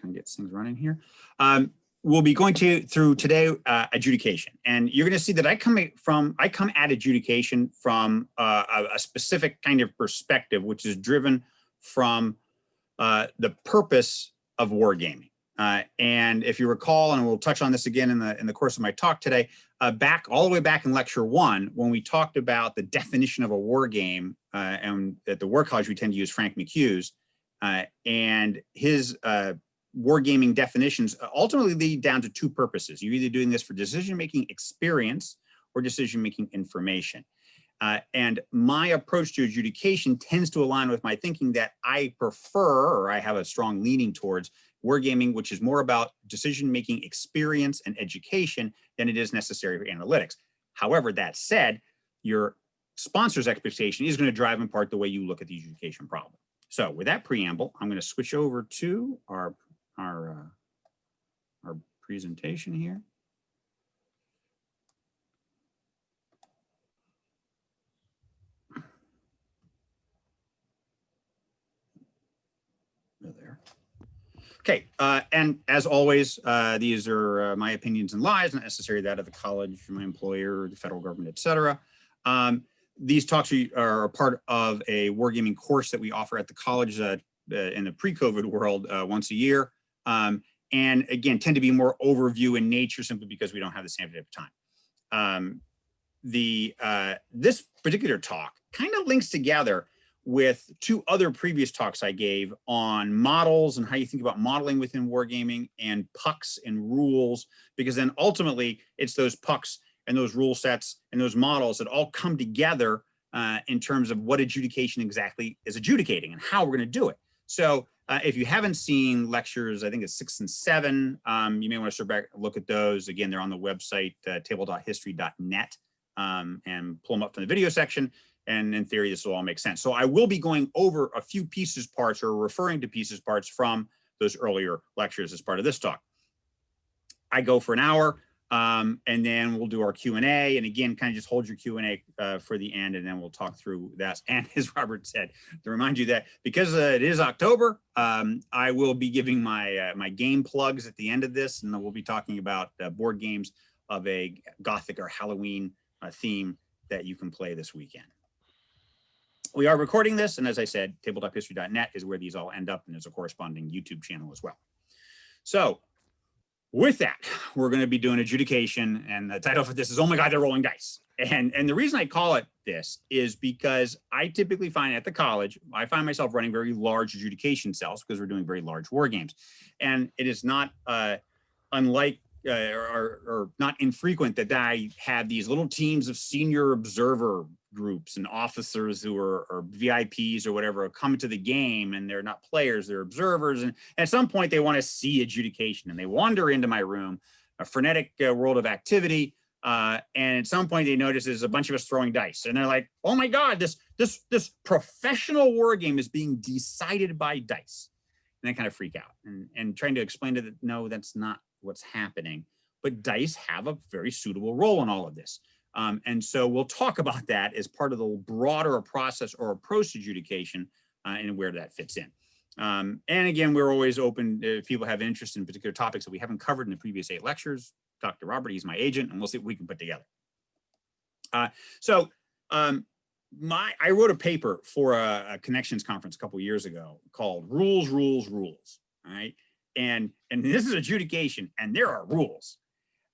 kind of get things running here. We'll be going through today adjudication, and you're going to see that I come at adjudication from a specific kind of perspective, which is driven from the purpose of wargaming. And if you recall, and we'll touch on this again in the course of my talk today, all the way back in lecture 1, when we talked about the definition of a war game, and at the War College we tend to use Frank McHugh's, and his wargaming definitions ultimately lead down to 2 purposes. You're either doing this for decision-making experience or decision-making information. And my approach to adjudication tends to align with my thinking that I prefer, or I have a strong leaning towards, wargaming, which is more about decision-making experience and education than it is necessary for analytics. However, that said, your sponsor's expectation is going to drive in part the way you look at the adjudication problem. So with that preamble, I'm going to switch over to our presentation here. There. Okay, and as always, these are my opinions and lies, not necessarily that of the college, my employer, the federal government, etc. These talks are a part of a wargaming course that we offer at the college in the pre-COVID world once a year. And again, tend to be more overview in nature simply because we don't have the same bit of time. This particular talk kind of links together with 2 other previous talks I gave on models and how you think about modeling within wargaming, and pucks and rules, because then ultimately it's those pucks and those rule sets and those models that all come together in terms of what adjudication exactly is adjudicating and how we're going to do it. So if you haven't seen lectures, I think it's 6 and 7, you may want to start back and look at those. Again, they're on the website, table.history.net, and pull them up from the video section. And in theory, this will all make sense. So I will be going over a few pieces parts, or referring to pieces parts from those earlier lectures as part of this talk. I go for an hour, and then we'll do our Q&A. And again, kind of just hold your Q&A for the end, and then we'll talk through that. And as Robert said, to remind you that because it is October, I will be giving my game plugs at the end of this, and then we'll be talking about board games of a Gothic or Halloween theme that you can play this weekend. We are recording this, and as I said, table.history.net is where these all end up, and there's a corresponding YouTube channel as well. So with that, we're going to be doing adjudication, and the title for this is, oh my God, they're rolling dice. And the reason I call it this is because I typically find at the college, I find myself running very large adjudication cells because we're doing very large war games. And it is not unlike or not infrequent that I have these little teams of senior observer groups and officers who are VIPs or whatever come to the game, and they're not players, they're observers. And at some point they want to see adjudication, and they wander into my room, a frenetic world of activity. And at some point they notice there's a bunch of us throwing dice, and they're like, oh my God, this professional war game is being decided by dice. And they kind of freak out, and trying to explain to them, no, that's not what's happening. But dice have a very suitable role in all of this. And so we'll talk about that as part of the broader process or approach to adjudication, and where that fits in. And again, we're always open if people have interest in particular topics that we haven't covered in the previous 8 lectures. Talk to Robert, he's my agent, and we'll see what we can put together. I wrote a paper for a connections conference a couple years ago called Rules, Rules, Rules. All right. And this is adjudication, and there are rules.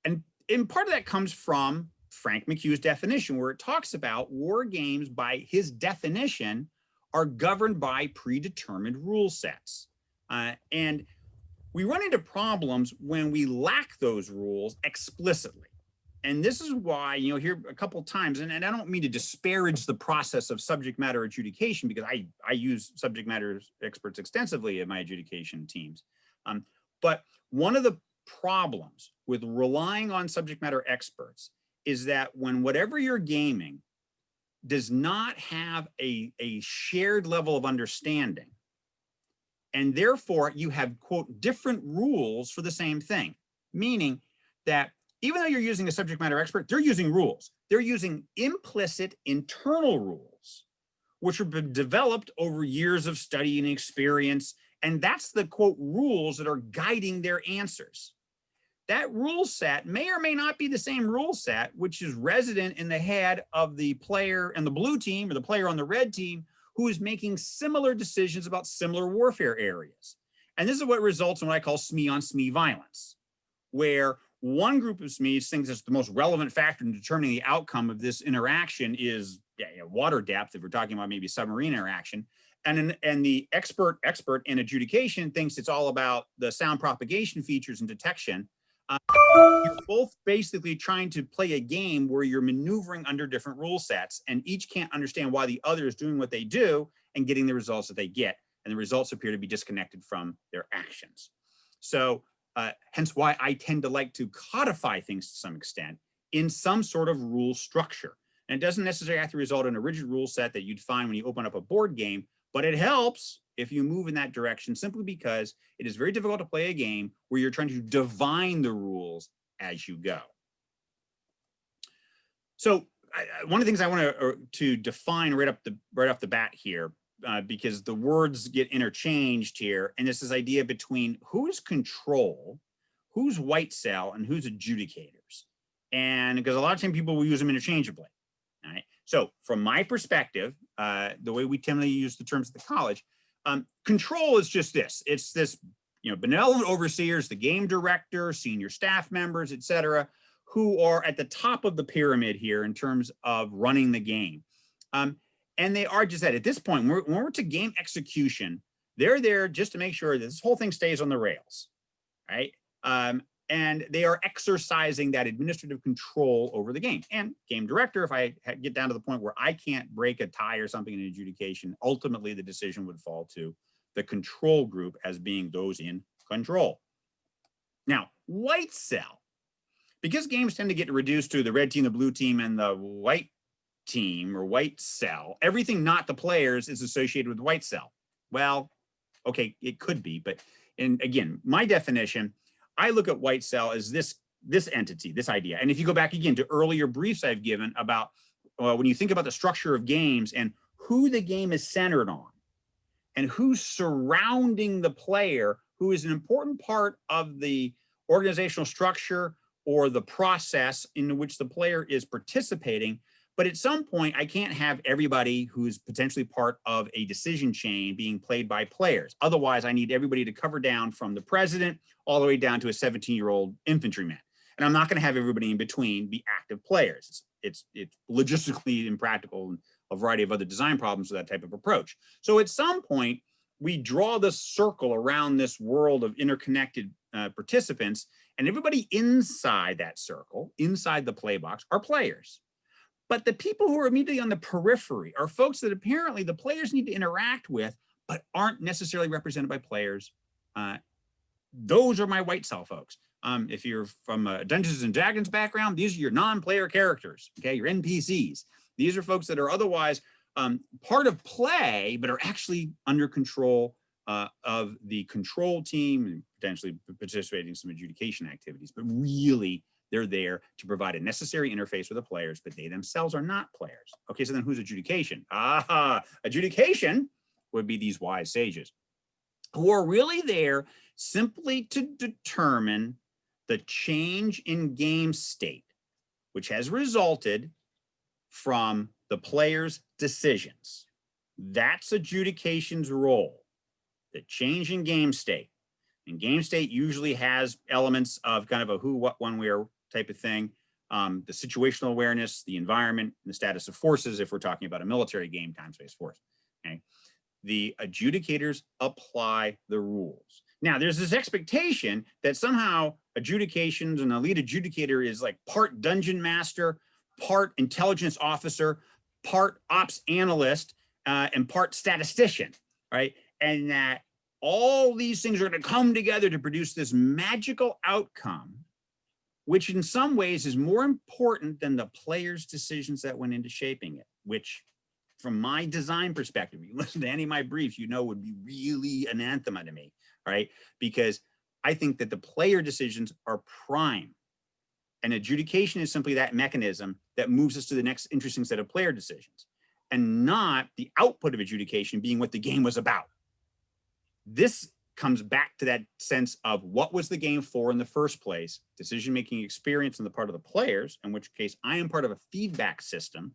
And part of that comes from Frank McHugh's definition, where it talks about war games, by his definition, are governed by predetermined rule sets. And we run into problems when we lack those rules explicitly. And this is why, here a couple of times, and I don't mean to disparage the process of subject matter adjudication, because I use subject matter experts extensively in my adjudication teams. But one of the problems with relying on subject matter experts is that when whatever you're gaming does not have a shared level of understanding, and therefore you have, quote, different rules for the same thing, meaning that even though you're using a subject matter expert, they're using rules. They're using implicit internal rules, which have been developed over years of study and experience, And that's the quote rules that are guiding their answers. That rule set may or may not be the same rule set, which is resident in the head of the player in the blue team or the player on the red team who is making similar decisions about similar warfare areas. And this is what results in what I call SME on SME violence, where one group of SMEs thinks it's the most relevant factor in determining the outcome of this interaction is water depth, if we're talking about maybe submarine interaction. And the expert in adjudication thinks it's all about the sound propagation features and detection. You're both basically trying to play a game where you're maneuvering under different rule sets, and each can't understand why the other is doing what they do and getting the results that they get. And the results appear to be disconnected from their actions. So hence why I tend to like to codify things to some extent in some sort of rule structure. And it doesn't necessarily have to result in a rigid rule set that you'd find when you open up a board game, but it helps if you move in that direction, simply because it is very difficult to play a game where you're trying to divine the rules as you go. So one of the things I want to define right off the bat here, because the words get interchanged here, and this is idea between who's control, who's white cell, and who's adjudicators. And because a lot of times people will use them interchangeably. All right. So from my perspective, the way we tend to use the terms at the college, control is just this. It's this, benevolent overseers, the game director, senior staff members, et cetera, who are at the top of the pyramid here in terms of running the game. And they are just that. At this point, when we're to game execution, they're there just to make sure that this whole thing stays on the rails, right? And they are exercising that administrative control over the game. And game director, if I get down to the point where I can't break a tie or something in adjudication, ultimately the decision would fall to the control group as being those in control. Now, white cell, because games tend to get reduced to the red team, the blue team, and the white team or white cell, everything not the players is associated with white cell. Well, okay, it could be, but again, my definition, I look at white cell as this entity, this idea. And if you go back again to earlier briefs I've given about when you think about the structure of games and who the game is centered on and who's surrounding the player, who is an important part of the organizational structure or the process in which the player is participating. But at some point, I can't have everybody who's potentially part of a decision chain being played by players. Otherwise, I need everybody to cover down from the president all the way down to a 17-year-old infantryman. And I'm not going to have everybody in between be active players. It's logistically impractical and a variety of other design problems with that type of approach. So at some point, we draw the circle around this world of interconnected participants, and everybody inside that circle, inside the play box, are players. But the people who are immediately on the periphery are folks that apparently the players need to interact with, but aren't necessarily represented by players. Those are my white cell folks. If you're from a Dungeons and Dragons background, these are your non-player characters, okay, your NPCs. These are folks that are otherwise part of play, but are actually under control of the control team and potentially participating in some adjudication activities. But really, they're there to provide a necessary interface with the players, but they themselves are not players. Okay, so then who's adjudication? Adjudication would be these wise sages who are really there simply to determine the change in game state, which has resulted from the player's decisions. That's adjudication's role, the change in game state. And game state usually has elements of kind of a who, what, when, where type of thing. The situational awareness, the environment, and the status of forces, if we're talking about a military game, time, space, force. Okay. The adjudicators apply the rules. Now, there's this expectation that somehow adjudications and the lead adjudicator is like part dungeon master, part intelligence officer, part ops analyst, and part statistician, right? And that all these things are going to come together to produce this magical outcome, which in some ways is more important than the player's decisions that went into shaping it, which from my design perspective, you listen to any of my briefs, would be really anathema to me, right? Because I think that the player decisions are prime. And adjudication is simply that mechanism that moves us to the next interesting set of player decisions, and not the output of adjudication being what the game was about. This comes back to that sense of what was the game for in the first place, decision-making experience on the part of the players, in which case I am part of a feedback system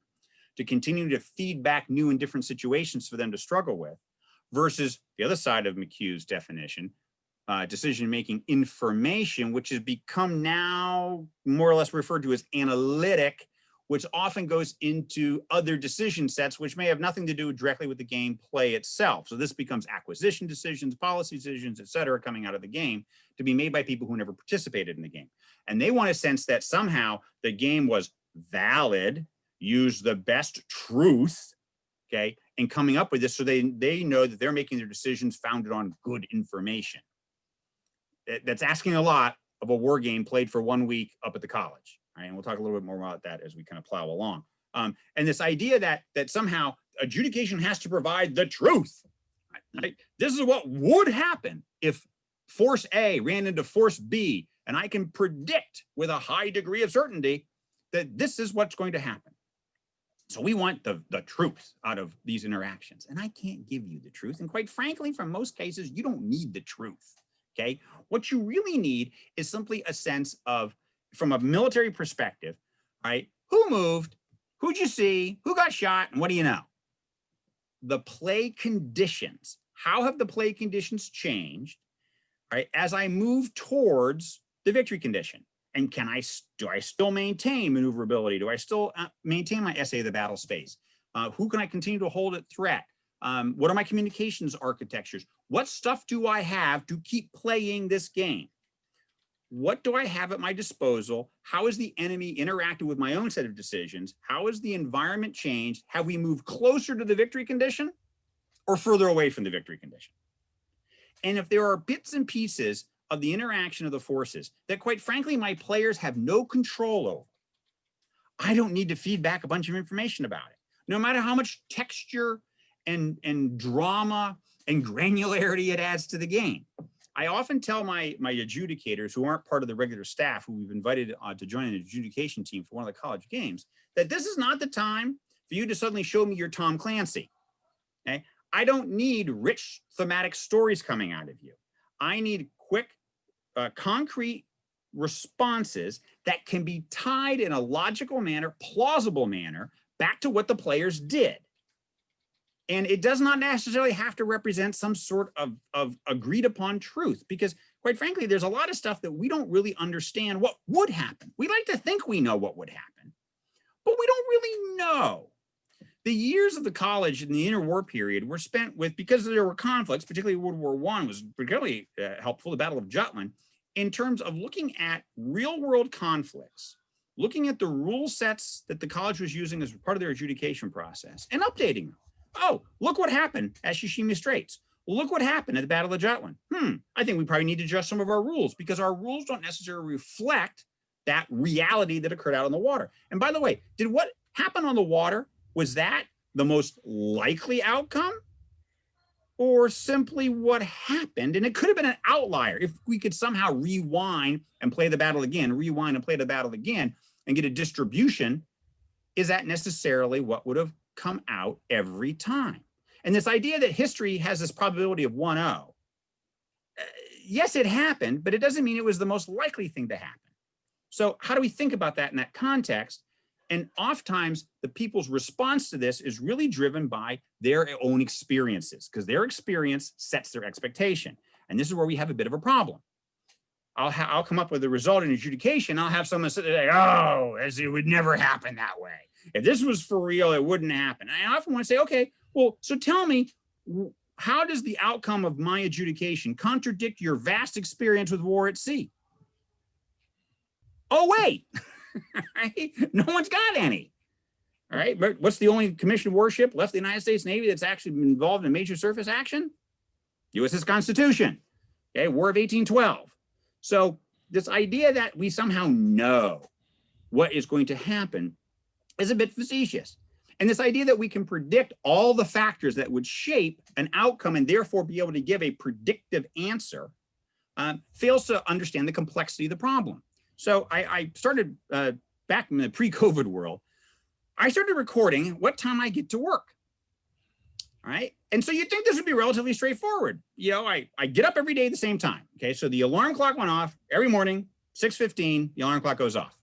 to continue to feed back new and different situations for them to struggle with, versus the other side of McHugh's definition, decision-making information, which has become now more or less referred to as analytic, which often goes into other decision sets, which may have nothing to do directly with the gameplay itself. So this becomes acquisition decisions, policy decisions, et cetera, coming out of the game to be made by people who never participated in the game. And they want to sense that somehow the game was valid, used the best truth, okay, in coming up with this, so they know that they're making their decisions founded on good information. That's asking a lot of a war game played for 1 week up at the college. Right, and we'll talk a little bit more about that as we kind of plow along. And this idea that somehow adjudication has to provide the truth. Right? This is what would happen if force A ran into force B, and I can predict with a high degree of certainty that this is what's going to happen. So we want the truth out of these interactions, and I can't give you the truth. And quite frankly, for most cases, you don't need the truth. Okay, what you really need is simply a sense of, from a military perspective, right? Who moved? Who'd you see? Who got shot? And what do you know? The play conditions. How have the play conditions changed, right, as I move towards the victory condition? And do I still maintain maneuverability? Do I still maintain my essay of the battle space? Who can I continue to hold at threat? What are my communications architectures? What stuff do I have to keep playing this game? What do I have at my disposal? How has the enemy interacted with my own set of decisions? How has the environment changed? Have we moved closer to the victory condition or further away from the victory condition? And if there are bits and pieces of the interaction of the forces that, quite frankly, my players have no control over, I don't need to feed back a bunch of information about it. No matter how much texture and drama and granularity it adds to the game. I often tell my adjudicators who aren't part of the regular staff who we've invited to join an adjudication team for one of the college games, that this is not the time for you to suddenly show me your Tom Clancy. Okay? I don't need rich thematic stories coming out of you. I need quick, concrete responses that can be tied in a logical manner, plausible manner, back to what the players did. And it does not necessarily have to represent some sort of agreed upon truth, because quite frankly, there's a lot of stuff that we don't really understand what would happen. We like to think we know what would happen, but we don't really know. The years of the college in the interwar period were spent with, because there were conflicts, particularly World War I was particularly helpful, the Battle of Jutland, in terms of looking at real world conflicts, looking at the rule sets that the college was using as part of their adjudication process and updating them. Oh, look what happened at Shishima Straits. Look what happened at the Battle of Jutland. I think we probably need to adjust some of our rules because our rules don't necessarily reflect that reality that occurred out on the water. And by the way, did what happened on the water, was that the most likely outcome? Or simply what happened? And it could have been an outlier if we could somehow rewind and play the battle again, rewind and play the battle again and get a distribution. Is that necessarily what would have come out every time? And this idea that history has this probability of 1-0, yes, it happened, but it doesn't mean it was the most likely thing to happen. So how do we think about that in that context? And oftentimes the people's response to this is really driven by their own experiences, because their experience sets their expectation. And this is where we have a bit of a problem. I'll come up with a result in adjudication. I'll have someone say, oh, it would never happen that way. If this was for real, it wouldn't happen. I often want to say, okay, well, so tell me, how does the outcome of my adjudication contradict your vast experience with war at sea? Oh, wait, right? No one's got any. All right, but what's the only commissioned warship left in the United States Navy that's actually been involved in major surface action? USS Constitution, okay, War of 1812. So this idea that we somehow know what is going to happen is a bit facetious. And this idea that we can predict all the factors that would shape an outcome and therefore be able to give a predictive answer fails to understand the complexity of the problem. So I started back in the pre-COVID world, I started recording what time I get to work. All right. And so you'd think this would be relatively straightforward. You know, I get up every day at the same time. Okay, so the alarm clock went off every morning, 6:15, the alarm clock goes off.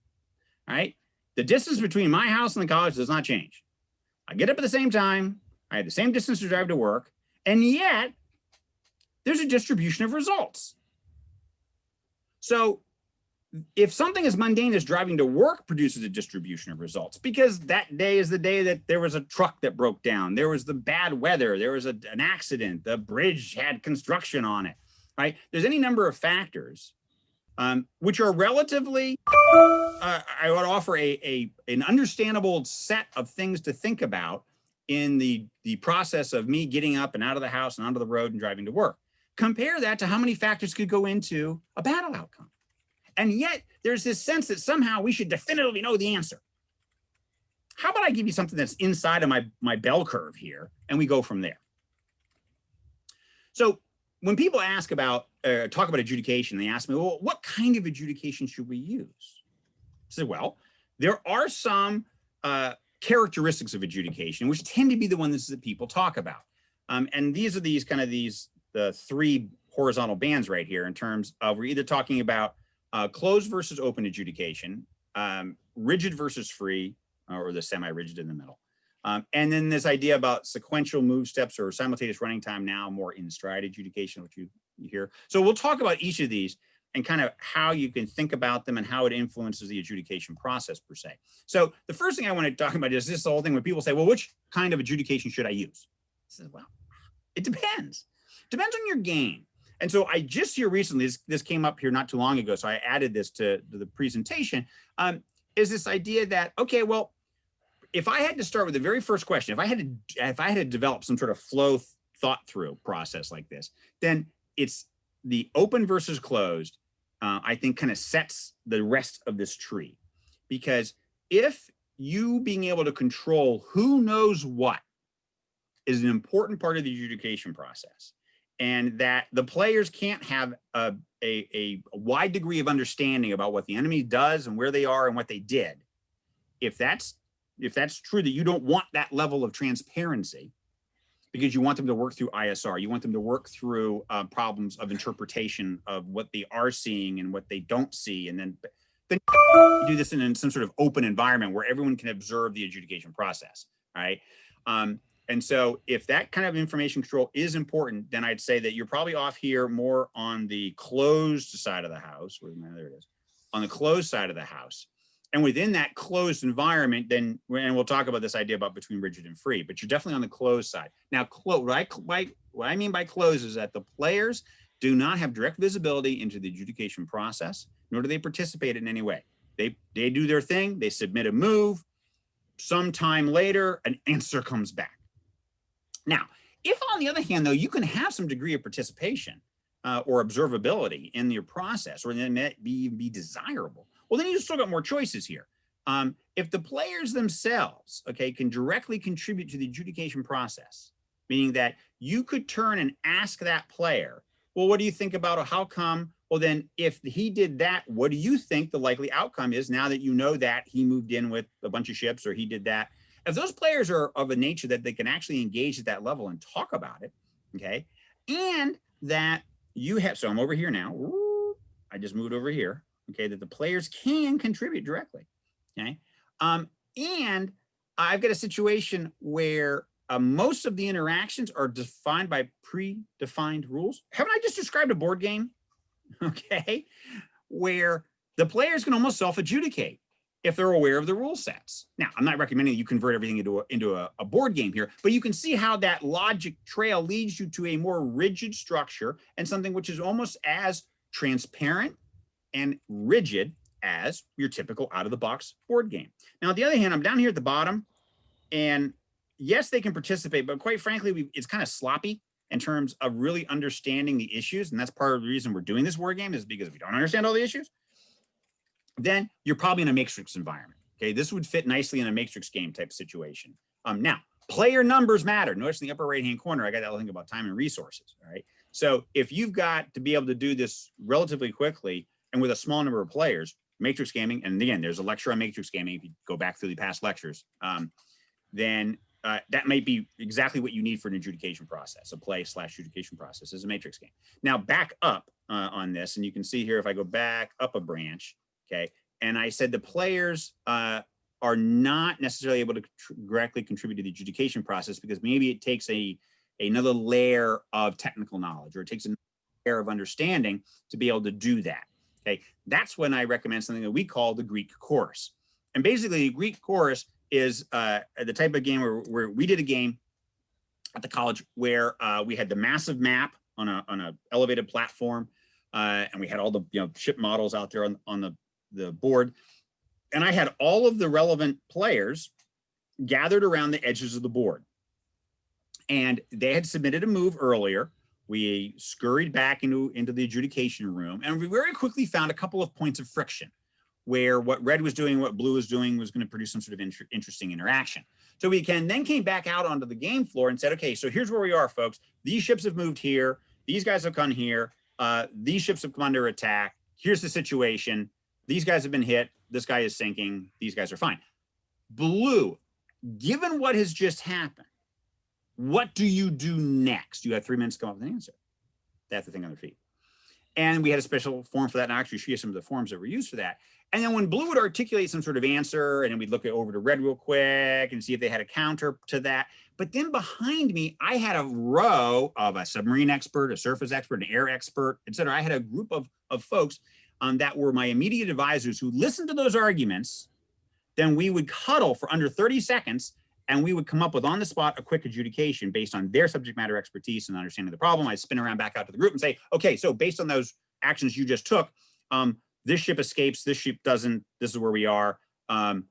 All right. The distance between my house and the college does not change. I get up at the same time. I have the same distance to drive to work. And yet there's a distribution of results. So if something as mundane as driving to work produces a distribution of results, because that day is the day that there was a truck that broke down, there was the bad weather, there was an accident, the bridge had construction on it, right? There's any number of factors which are relatively, I would offer an understandable set of things to think about in the process of me getting up and out of the house and onto the road and driving to work. Compare that to how many factors could go into a battle outcome. And yet there's this sense that somehow we should definitively know the answer. How about I give you something that's inside of my bell curve here, and we go from there. So when people ask about, talk about adjudication, they ask me, well, what kind of adjudication should we use? I said, well, there are some characteristics of adjudication, which tend to be the ones that people talk about. And these are the three horizontal bands right here in terms of, we're either talking about closed versus open adjudication, rigid versus free, or the semi-rigid in the middle. And then this idea about sequential move steps or simultaneous running time, now more in stride adjudication, which you hear. So we'll talk about each of these and kind of how you can think about them and how it influences the adjudication process per se. So the first thing I want to talk about is this whole thing when people say, well, which kind of adjudication should I use? I said, well, it depends. Depends on your game. And so I just here recently, this came up here not too long ago, so I added this to the presentation, is this idea that, okay, well, if I had to start with the very first question, if I had to develop some sort of flow thought through process like this, then it's the open versus closed, I think kind of sets the rest of this tree. Because if you being able to control who knows what is an important part of the adjudication process, and that the players can't have a wide degree of understanding about what the enemy does and where they are and what they did. If that's true, that you don't want that level of transparency because you want them to work through ISR, you want them to work through problems of interpretation of what they are seeing and what they don't see, and then you do this in some sort of open environment where everyone can observe the adjudication process, right? And so if that kind of information control is important, then I'd say that you're probably off here more on the closed side of the house. There it is. On the closed side of the house. And within that closed environment, then, and we'll talk about this idea about between rigid and free, but you're definitely on the closed side. Now, what I mean by closed is that the players do not have direct visibility into the adjudication process, nor do they participate in any way. They do their thing, they submit a move, sometime later, an answer comes back. Now, if on the other hand, though, you can have some degree of participation or observability in your process, or then that be desirable, well, then you still got more choices here. If the players themselves, okay, can directly contribute to the adjudication process, meaning that you could turn and ask that player, well, what do you think about, or how come? Well, then if he did that, what do you think the likely outcome is now that you know that he moved in with a bunch of ships or he did that? If those players are of a nature that they can actually engage at that level and talk about it, okay, and that you have, so I'm over here now, I just moved over here, okay, that the players can contribute directly, okay, and I've got a situation where most of the interactions are defined by predefined rules. Haven't I just described a board game, okay, where the players can almost self-adjudicate if they're aware of the rule sets. Now, I'm not recommending that you convert everything into a board game here, but you can see how that logic trail leads you to a more rigid structure and something which is almost as transparent and rigid as your typical out-of-the-box board game. Now, on the other hand, I'm down here at the bottom, and yes, they can participate, but quite frankly, it's kind of sloppy in terms of really understanding the issues, and that's part of the reason we're doing this board game, is because we don't understand all the issues. Then you're probably in a matrix environment. Okay, this would fit nicely in a matrix game type situation. Now, player numbers matter. Notice in the upper right-hand corner, I got that little thing about time and resources. All right, so if you've got to be able to do this relatively quickly and with a small number of players, matrix gaming, and again, there's a lecture on matrix gaming if you go back through the past lectures, then that might be exactly what you need for an adjudication process, a play/adjudication process is a matrix game. Now back up on this, and you can see here, if I go back up a branch, okay, and I said the players are not necessarily able to directly contribute to the adjudication process because maybe it takes another layer of technical knowledge, or it takes another layer of understanding to be able to do that. Okay, that's when I recommend something that we call the Greek chorus. And basically, the Greek chorus is the type of game where we did a game at the college where we had the massive map on a elevated platform, and we had all the ship models out there on the board. And I had all of the relevant players gathered around the edges of the board. And they had submitted a move earlier. We scurried back into the adjudication room, and we very quickly found a couple of points of friction where what red was doing, what blue was doing was going to produce some sort of interesting interaction. So we then came back out onto the game floor and said, okay, so here's where we are, folks. These ships have moved here. These guys have come here. These ships have come under attack. Here's the situation. These guys have been hit. This guy is sinking. These guys are fine. Blue, given what has just happened, what do you do next? You have 3 minutes to come up with an answer. They have to think on their feet. And we had a special form for that. And I'll actually show you some of the forms that were used for that. And then when blue would articulate some sort of answer, and then we'd look over to red real quick and see if they had a counter to that. But then behind me, I had a row of a submarine expert, a surface expert, an air expert, et cetera. I had a group of folks that were my immediate advisors who listened to those arguments. Then we would huddle for under 30 seconds, and we would come up with on the spot a quick adjudication based on their subject matter expertise and understanding the problem. I'd spin around back out to the group and say, okay, so based on those actions you just took, this ship escapes, this ship doesn't, this is where we are. And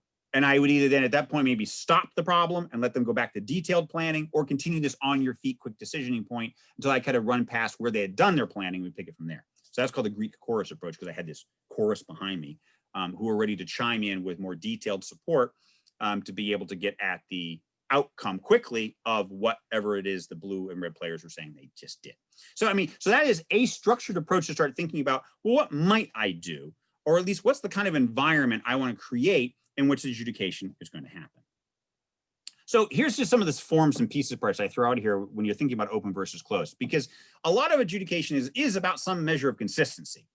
I would either then at that point maybe stop the problem and let them go back to detailed planning, or continue this on your feet quick decisioning point until I kind of run past where they had done their planning. We pick it from there. So that's called the Greek chorus approach, because I had this chorus behind me who were ready to chime in with more detailed support to be able to get at the outcome quickly of whatever it is the blue and red players were saying they just did. So, I mean, so that is a structured approach to start thinking about, well, what might I do? Or at least what's the kind of environment I want to create in which adjudication is going to happen. So here's just some of the forms and pieces parts I throw out here when you're thinking about open versus closed, because a lot of adjudication is about some measure of consistency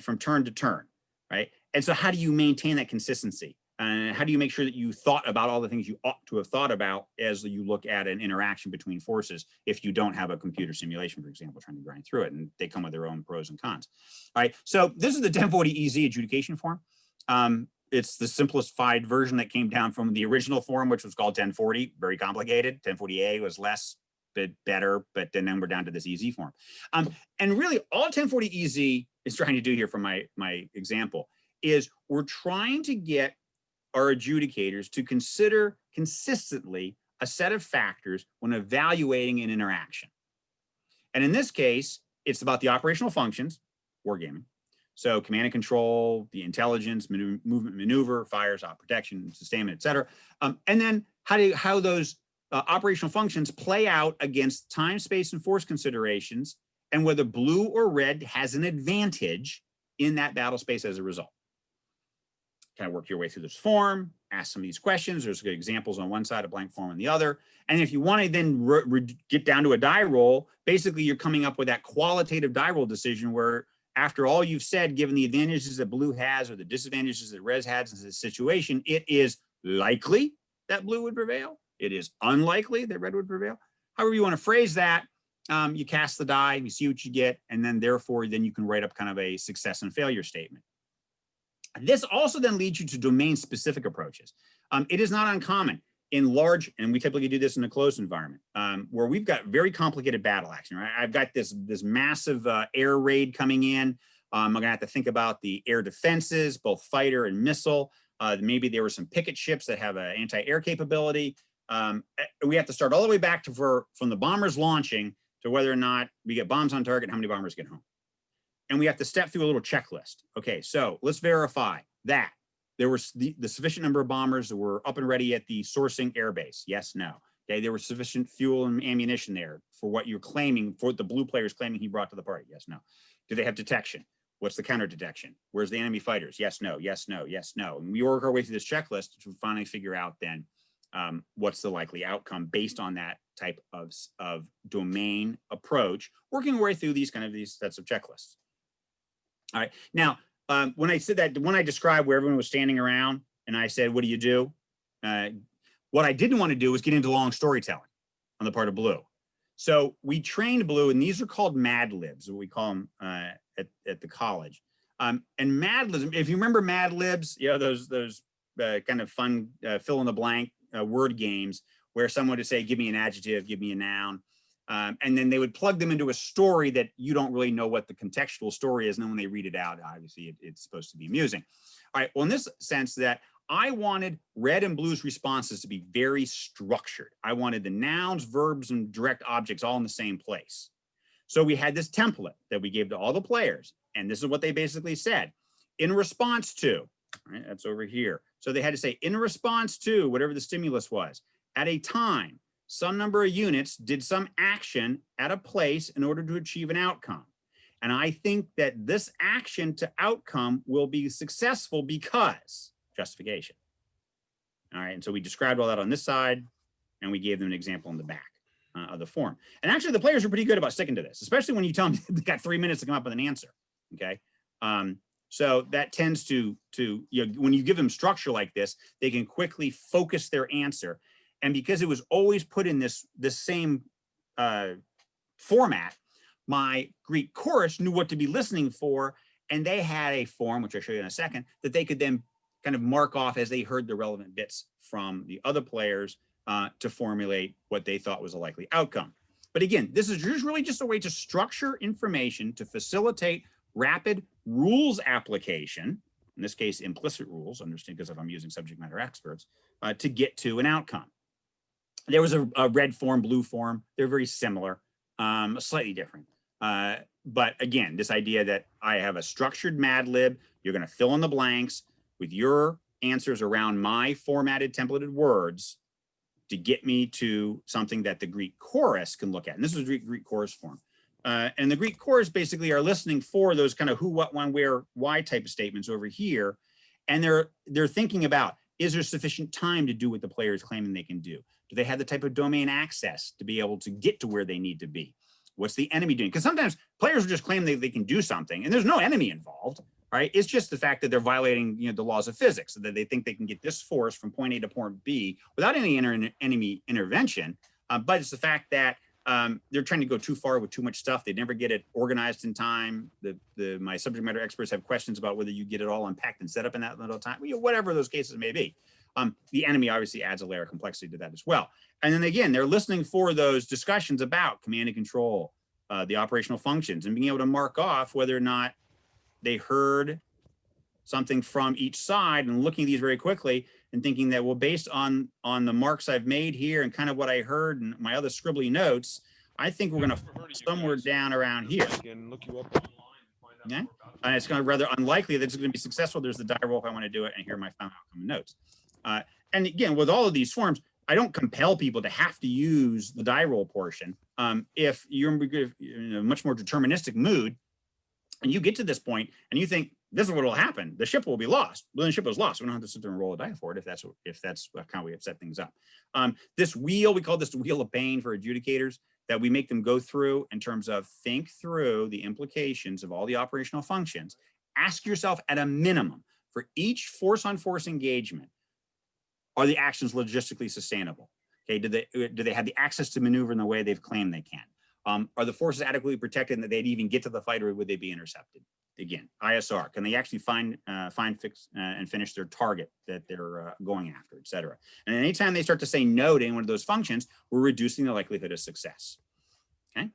from turn to turn, right? And so how do you maintain that consistency? And how do you make sure that you thought about all the things you ought to have thought about as you look at an interaction between forces if you don't have a computer simulation, for example, trying to grind through it, and they come with their own pros and cons. All right, so this is the 1040EZ adjudication form. It's the simplified version that came down from the original form, which was called 1040, very complicated. 1040A was less, bit better, but then we're down to this EZ form. And really all 1040EZ is trying to do here from my example is we're trying to get our adjudicators to consider consistently a set of factors when evaluating an interaction. And in this case, it's about the operational functions, wargaming. So command and control, the intelligence, movement, maneuver, fires, op protection, sustainment, et cetera. And then how those operational functions play out against time, space, and force considerations, and whether blue or red has an advantage in that battle space as a result. Kind of work your way through this form, ask some of these questions. There's good examples on one side, a blank form on the other. And if you want to then get down to a die roll, basically you're coming up with that qualitative die roll decision where after all you've said, given the advantages that blue has or the disadvantages that red has in this situation, it is likely that blue would prevail. It is unlikely that red would prevail. However you want to phrase that, you cast the die, you see what you get, and then therefore then you can write up kind of a success and failure statement. This also then leads you to domain-specific approaches. It is not uncommon in large, and we typically do this in a closed environment, where we've got very complicated battle action, right? I've got this massive air raid coming in. I'm gonna have to think about the air defenses, both fighter and missile. Maybe there were some picket ships that have an anti-air capability. We have to start all the way back to from the bombers launching to whether or not we get bombs on target and how many bombers get home. And we have to step through a little checklist. Okay, so let's verify that there was the sufficient number of bombers that were up and ready at the sourcing airbase. Yes, no. Okay, there was sufficient fuel and ammunition there for what you're claiming, for what the blue player's claiming he brought to the party. Yes, no. Do they have detection? What's the counter detection? Where's the enemy fighters? Yes, no, yes, no, yes, no. And we work our way through this checklist to finally figure out then what's the likely outcome based on that type of domain approach, working our way through these sets of checklists. All right. Now, when I said that, when I described where everyone was standing around and I said, what do you do? What I didn't want to do was get into long storytelling on the part of Blue. So we trained Blue, and these are called Mad Libs, what we call them at the college. And Mad Libs, if you remember Mad Libs, you know, those kind of fun fill in the blank word games where someone would say, give me an adjective, give me a noun. And then they would plug them into a story that you don't really know what the contextual story is. And then when they read it out, obviously it's supposed to be amusing. All right, well, in this sense that I wanted Red and Blue's responses to be very structured. I wanted the nouns, verbs, and direct objects all in the same place. So we had this template that we gave to all the players. And this is what they basically said. In response to, right, that's over here. So they had to say, in response to whatever the stimulus was, at a time, some number of units did some action at a place in order to achieve an outcome. And I think that this action to outcome will be successful because justification. All right, and so we described all that on this side, and we gave them an example in the back of the form. And actually, the players are pretty good about sticking to this, especially when you tell them they got 3 minutes to come up with an answer. Okay, so that tends to you know, when you give them structure like this, they can quickly focus their answer. And because it was always put in this same format, my Greek chorus knew what to be listening for, and they had a form, which I'll show you in a second, that they could then kind of mark off as they heard the relevant bits from the other players to formulate what they thought was a likely outcome. But again, this is really just a way to structure information to facilitate rapid rules application, in this case, implicit rules, understand, because if I'm using subject matter experts, to get to an outcome. There was a red form, blue form. They're very similar, slightly different. But again, this idea that I have a structured Mad Lib, you're going to fill in the blanks with your answers around my formatted templated words to get me to something that the Greek chorus can look at. And this is Greek chorus form. And the Greek chorus basically are listening for those kind of who, what, when, where, why type of statements over here. And they're thinking about, is there sufficient time to do what the player is claiming they can do? Do they have the type of domain access to be able to get to where they need to be? What's the enemy doing? Because sometimes players will just claim they can do something and there's no enemy involved, right? It's just the fact that they're violating, you know, the laws of physics, so that they think they can get this force from point A to point B without any enemy intervention. But it's the fact that they're trying to go too far with too much stuff. They never get it organized in time. My subject matter experts have questions about whether you get it all unpacked and set up in that little time, you know, whatever those cases may be. The enemy obviously adds a layer of complexity to that as well. And then again, they're listening for those discussions about command and control, the operational functions, and being able to mark off whether or not they heard something from each side, and looking at these very quickly and thinking that, well, based on the marks I've made here and kind of what I heard and my other scribbly notes, I think we're going to somewhere down around here. Yeah? And it's going to rather unlikely that it's going to be successful. There's the die roll if I want to do it, and here are my final outcome notes. And again, with all of these forms, I don't compel people to have to use the die roll portion. If you're in a much more deterministic mood, and you get to this point and you think this is what will happen, the ship will be lost. Well, then the ship was lost. We don't have to sit there and roll a die for it if that's how we have set things up. This wheel, we call this the wheel of pain for adjudicators, that we make them go through in terms of think through the implications of all the operational functions. Ask yourself at a minimum for each force on force engagement, are the actions logistically sustainable? Okay, do they have the access to maneuver in the way they've claimed they can? Are the forces adequately protected that they'd even get to the fight, or would they be intercepted? Again, ISR, can they actually find, fix, and finish their target that they're going after, et cetera? And anytime they start to say no to any one of those functions, we're reducing the likelihood of success. Okay.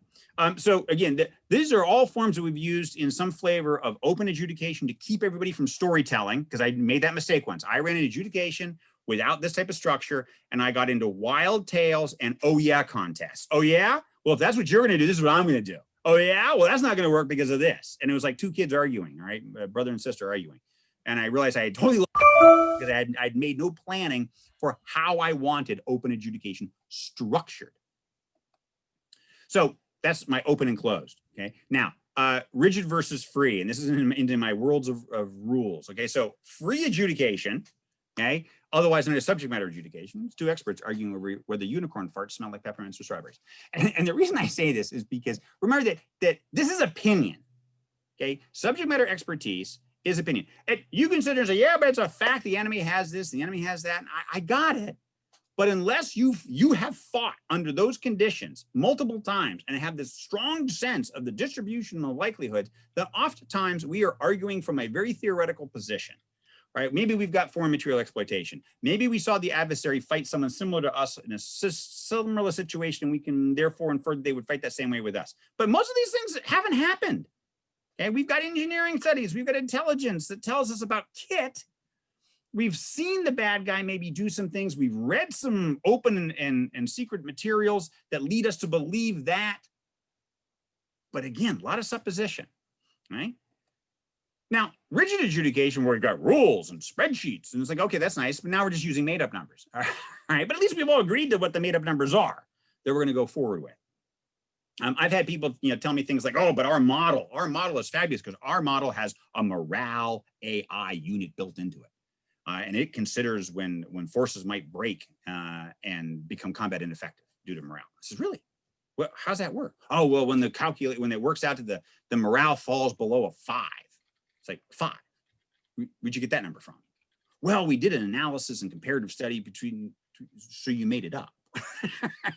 So again, these are all forms that we've used in some flavor of open adjudication to keep everybody from storytelling, because I made that mistake once. I ran an adjudication without this type of structure, and I got into wild tales and oh yeah contests. Oh yeah? Well, if that's what you're gonna do, this is what I'm gonna do. Oh yeah? Well, that's not gonna work because of this. And it was like two kids arguing, all right? Brother and sister arguing. And I realized I had totally lost because I'd made no planning for how I wanted open adjudication structured. So that's my open and closed, okay? Now, rigid versus free, and this is into my worlds of rules, okay? So free adjudication Okay. Otherwise known as subject matter adjudication. It's two experts arguing over whether unicorn farts smell like peppermints or strawberries. And the reason I say this is because remember that this is opinion. Okay. Subject matter expertise is opinion. You consider and say, yeah, but it's a fact. The enemy has this, the enemy has that. And I got it. But unless you have fought under those conditions multiple times and have this strong sense of the distribution of likelihoods, then oftentimes we are arguing from a very theoretical position. Right? Maybe we've got foreign material exploitation. Maybe we saw the adversary fight someone similar to us in a similar situation, and we can therefore infer that they would fight that same way with us. But most of these things haven't happened. Okay, we've got engineering studies, we've got intelligence that tells us about kit. We've seen the bad guy maybe do some things. We've read some open and secret materials that lead us to believe that. But again, a lot of supposition, right? Now, rigid adjudication, where we've got rules and spreadsheets, and it's like, okay, that's nice, but now we're just using made-up numbers. All right, but at least we've all agreed to what the made-up numbers are that we're going to go forward with. I've had people, tell me things like, oh, but our model is fabulous because our model has a morale AI unit built into it, and it considers when forces might break and become combat ineffective due to morale. I says, really? Well, how's that work? Oh, well, when it works out to the morale falls below a 5. It's like 5. Where'd you get that number from? Well, we did an analysis and comparative study so you made it up.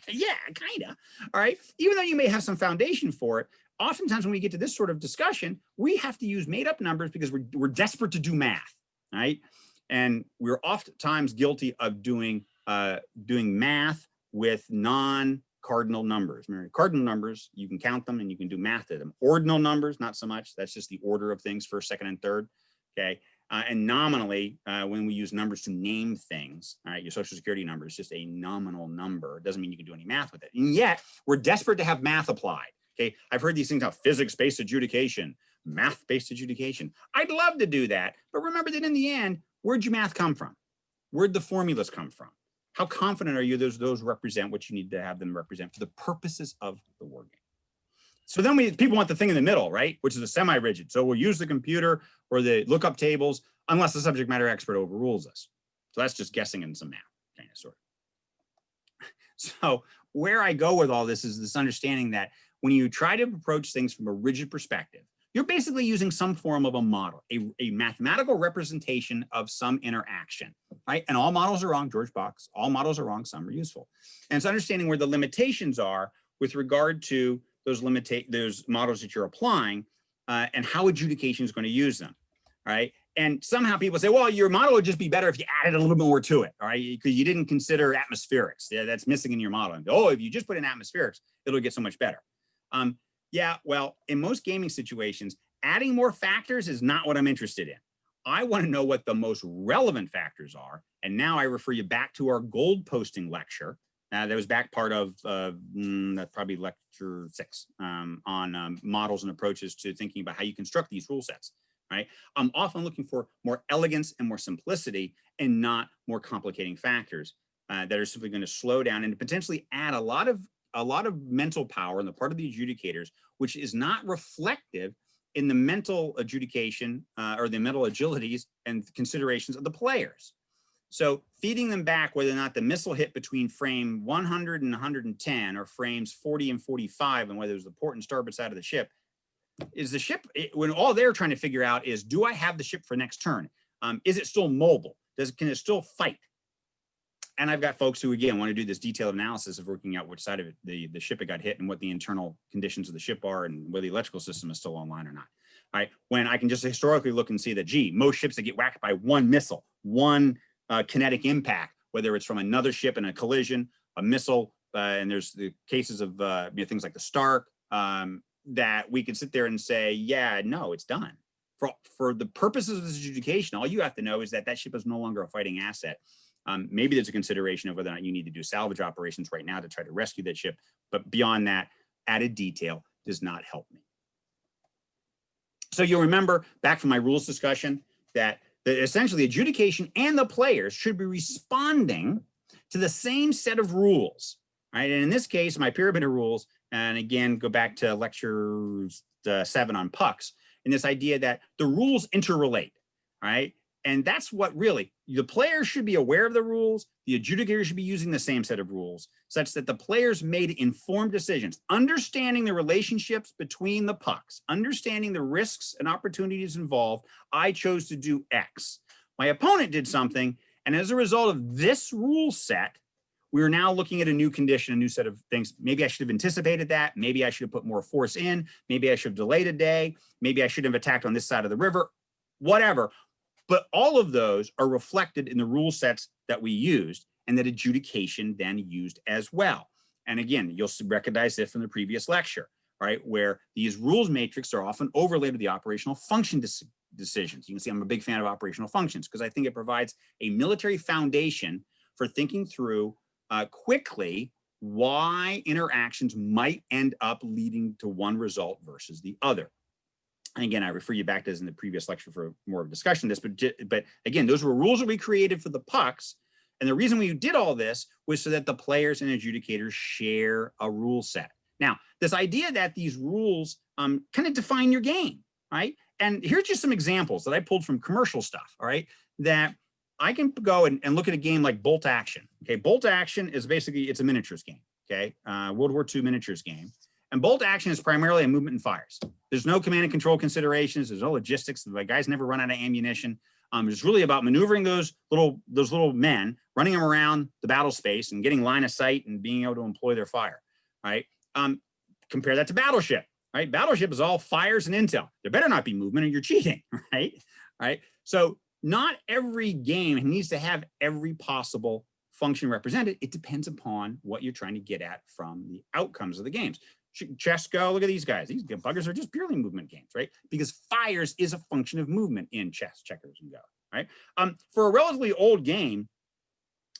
Yeah, kind of. All right. Even though you may have some foundation for it, oftentimes when we get to this sort of discussion, we have to use made up numbers because we're desperate to do math, right? And we're oftentimes guilty of doing math with non-cardinal numbers. Remember, cardinal numbers, you can count them and you can do math to them. Ordinal numbers, not so much. That's just the order of things, first, second, and third. Okay. And nominally, when we use numbers to name things, all right, your social security number is just a nominal number. It doesn't mean you can do any math with it. And yet, we're desperate to have math applied. Okay, I've heard these things about physics-based adjudication, math-based adjudication. I'd love to do that, but remember that in the end, where'd your math come from? Where'd the formulas come from? How confident are you those represent what you need to have them represent for the purposes of the war game? So then people want the thing in the middle, right? Which is a semi-rigid. So we'll use the computer or the lookup tables unless the subject matter expert overrules us. So that's just guessing and some math, kind of, sort of. So where I go with all this is this understanding that when you try to approach things from a rigid perspective, you're basically using some form of a model, a mathematical representation of some interaction, right? And all models are wrong, George Box. All models are wrong, some are useful. And it's understanding where the limitations are with regard to those models that you're applying and how adjudication is going to use them, right? And somehow people say, well, your model would just be better if you added a little bit more to it, all right? Because you didn't consider atmospherics. Yeah, that's missing in your model. And, oh, if you just put in atmospherics, it'll get so much better. Yeah, well, in most gaming situations, adding more factors is not what I'm interested in. I want to know what the most relevant factors are. And now I refer you back to our gold posting lecture. That was back part of probably lecture 6 on models and approaches to thinking about how you construct these rule sets, right? I'm often looking for more elegance and more simplicity and not more complicating factors that are simply going to slow down and potentially add a lot of mental power on the part of the adjudicators, which is not reflective in the mental adjudication or the mental agilities and considerations of the players. So feeding them back whether or not the missile hit between frame 100 and 110 or frames 40 and 45 and whether it was the port and starboard side of the ship is the ship, when all they're trying to figure out is, do I have the ship for next turn? Is it still mobile? Can it still fight? And I've got folks who, again, want to do this detailed analysis of working out which side of it the ship it got hit and what the internal conditions of the ship are and whether the electrical system is still online or not. All right, when I can just historically look and see that, gee, most ships that get whacked by one missile, one kinetic impact, whether it's from another ship in a collision, a missile, and there's the cases of things like the Stark, that we can sit there and say, yeah, no, it's done. For the purposes of this adjudication, all you have to know is that that ship is no longer a fighting asset. Maybe there's a consideration of whether or not you need to do salvage operations right now to try to rescue that ship. But beyond that, added detail does not help me. So you'll remember back from my rules discussion that essentially adjudication and the players should be responding to the same set of rules, right? And in this case, my pyramid of rules, and again, go back to lecture 7 on pucks, and this idea that the rules interrelate, right? And that's what really, the players should be aware of the rules. The adjudicator should be using the same set of rules such that the players made informed decisions, understanding the relationships between the pucks, understanding the risks and opportunities involved. I chose to do X. My opponent did something. And as a result of this rule set, we're now looking at a new condition, a new set of things. Maybe I should have anticipated that. Maybe I should have put more force in. Maybe I should have delayed a day. Maybe I should have attacked on this side of the river, whatever. But all of those are reflected in the rule sets that we used and that adjudication then used as well. And again, you'll recognize this from the previous lecture, right? Where these rules matrix are often overlaid with the operational function decisions. You can see I'm a big fan of operational functions because I think it provides a military foundation for thinking through quickly why interactions might end up leading to one result versus the other. And again, I refer you back to this in the previous lecture for more of a discussion of this, but again, those were rules that we created for the pucks. And the reason we did all this was so that the players and adjudicators share a rule set. Now, this idea that these rules kind of define your game, right? And here's just some examples that I pulled from commercial stuff, all right, that I can go and look at a game like Bolt Action. Okay, Bolt Action is basically, it's a miniatures game, okay? World War II miniatures game. And Bolt Action is primarily a movement and fires. There's no command and control considerations. There's no logistics. The guys never run out of ammunition. It's really about maneuvering those little men, running them around the battle space and getting line of sight and being able to employ their fire, right? Compare that to Battleship, right? Battleship is all fires and intel. There better not be movement or you're cheating, right? So not every game needs to have every possible function represented. It depends upon what you're trying to get at from the outcomes of the games. Chess Go, look at these guys. These buggers are just purely movement games, right? Because fires is a function of movement in chess, checkers, and Go, right? For a relatively old game,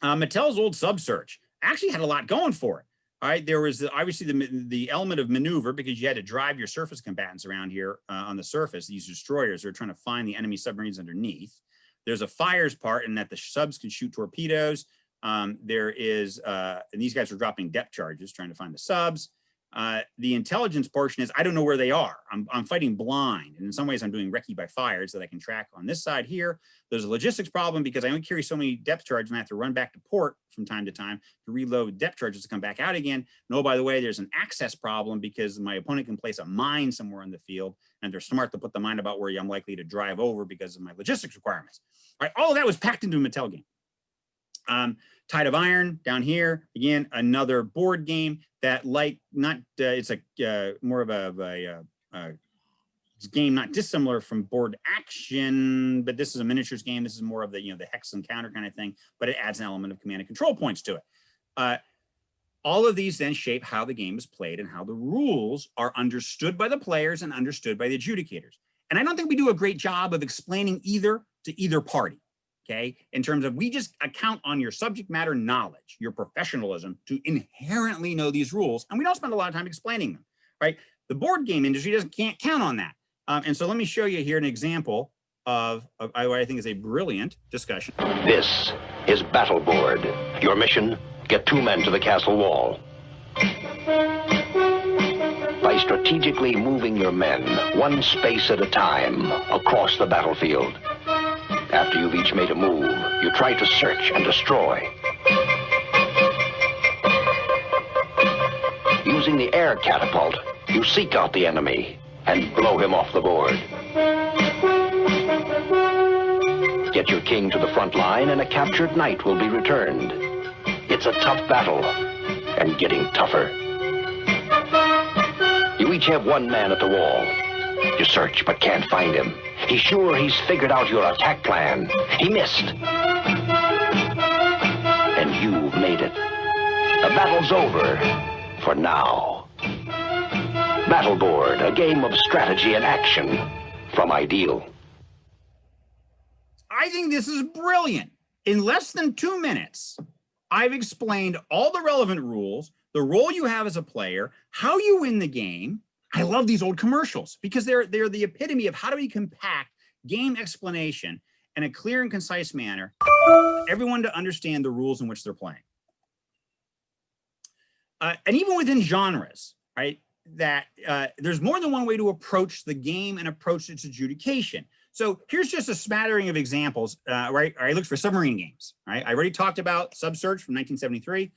Mattel's old Subsearch actually had a lot going for it. All right, there was obviously the element of maneuver because you had to drive your surface combatants around here on the surface. These destroyers are trying to find the enemy submarines underneath. There's a fires part in that the subs can shoot torpedoes. There is, and these guys are dropping depth charges trying to find the subs. The intelligence portion is I don't know where they are. I'm fighting blind, and in some ways I'm doing recce by fires that I can track on this side here. There's a logistics problem because I only carry so many depth charges and I have to run back to port from time to time to reload depth charges to come back out again. And oh, by the way, there's an access problem because my opponent can place a mine somewhere in the field, and they're smart to put the mine about where I'm likely to drive over because of my logistics requirements. All right, all of that was packed into a Mattel game. Tide of Iron down here, again, another board game that it's a more of a game not dissimilar from Board Action, but this is a miniatures game. This is more of the, the hex and counter kind of thing, but it adds an element of command and control points to it. All of these then shape how the game is played and how the rules are understood by the players and understood by the adjudicators. And I don't think we do a great job of explaining either to either party. Okay, in terms of we just account on your subject matter knowledge, your professionalism to inherently know these rules, and we don't spend a lot of time explaining them, right? The board game industry can't count on that. And so let me show you here an example of what I think is a brilliant discussion. This is Battle Board. Your mission, get 2 men to the castle wall. By strategically moving your men 1 space at a time across the battlefield. After you've each made a move, you try to search and destroy. Using the air catapult, you seek out the enemy and blow him off the board. Get your king to the front line and a captured knight will be returned. It's a tough battle and getting tougher. You each have 1 man at the wall. You search but can't find him. He's sure he's figured out your attack plan. He missed. And you've made it. The battle's over for now. Battle Board, a game of strategy and action from Ideal. I think this is brilliant. In less than 2 minutes, I've explained all the relevant rules, the role you have as a player, how you win the game. I love these old commercials because they're the epitome of how do we compact game explanation in a clear and concise manner for everyone to understand the rules in which they're playing. And even within genres, right, that there's more than one way to approach the game and approach its adjudication. So here's just a smattering of examples, right? I looked for submarine games, right? I already talked about Subsearch from 1973.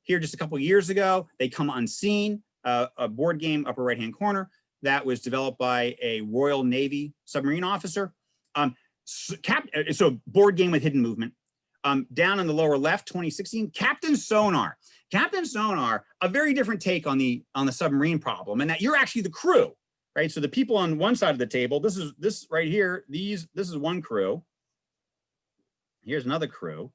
Here, just a couple of years ago, They Come Unseen, a board game, upper right-hand corner, that was developed by a Royal Navy submarine officer. So board game with hidden movement. Down in the lower left, 2016, Captain Sonar. Captain Sonar, a very different take on the submarine problem, and that you're actually the crew, right? So the people on one side of the table, this right here, this is one crew. Here's another crew.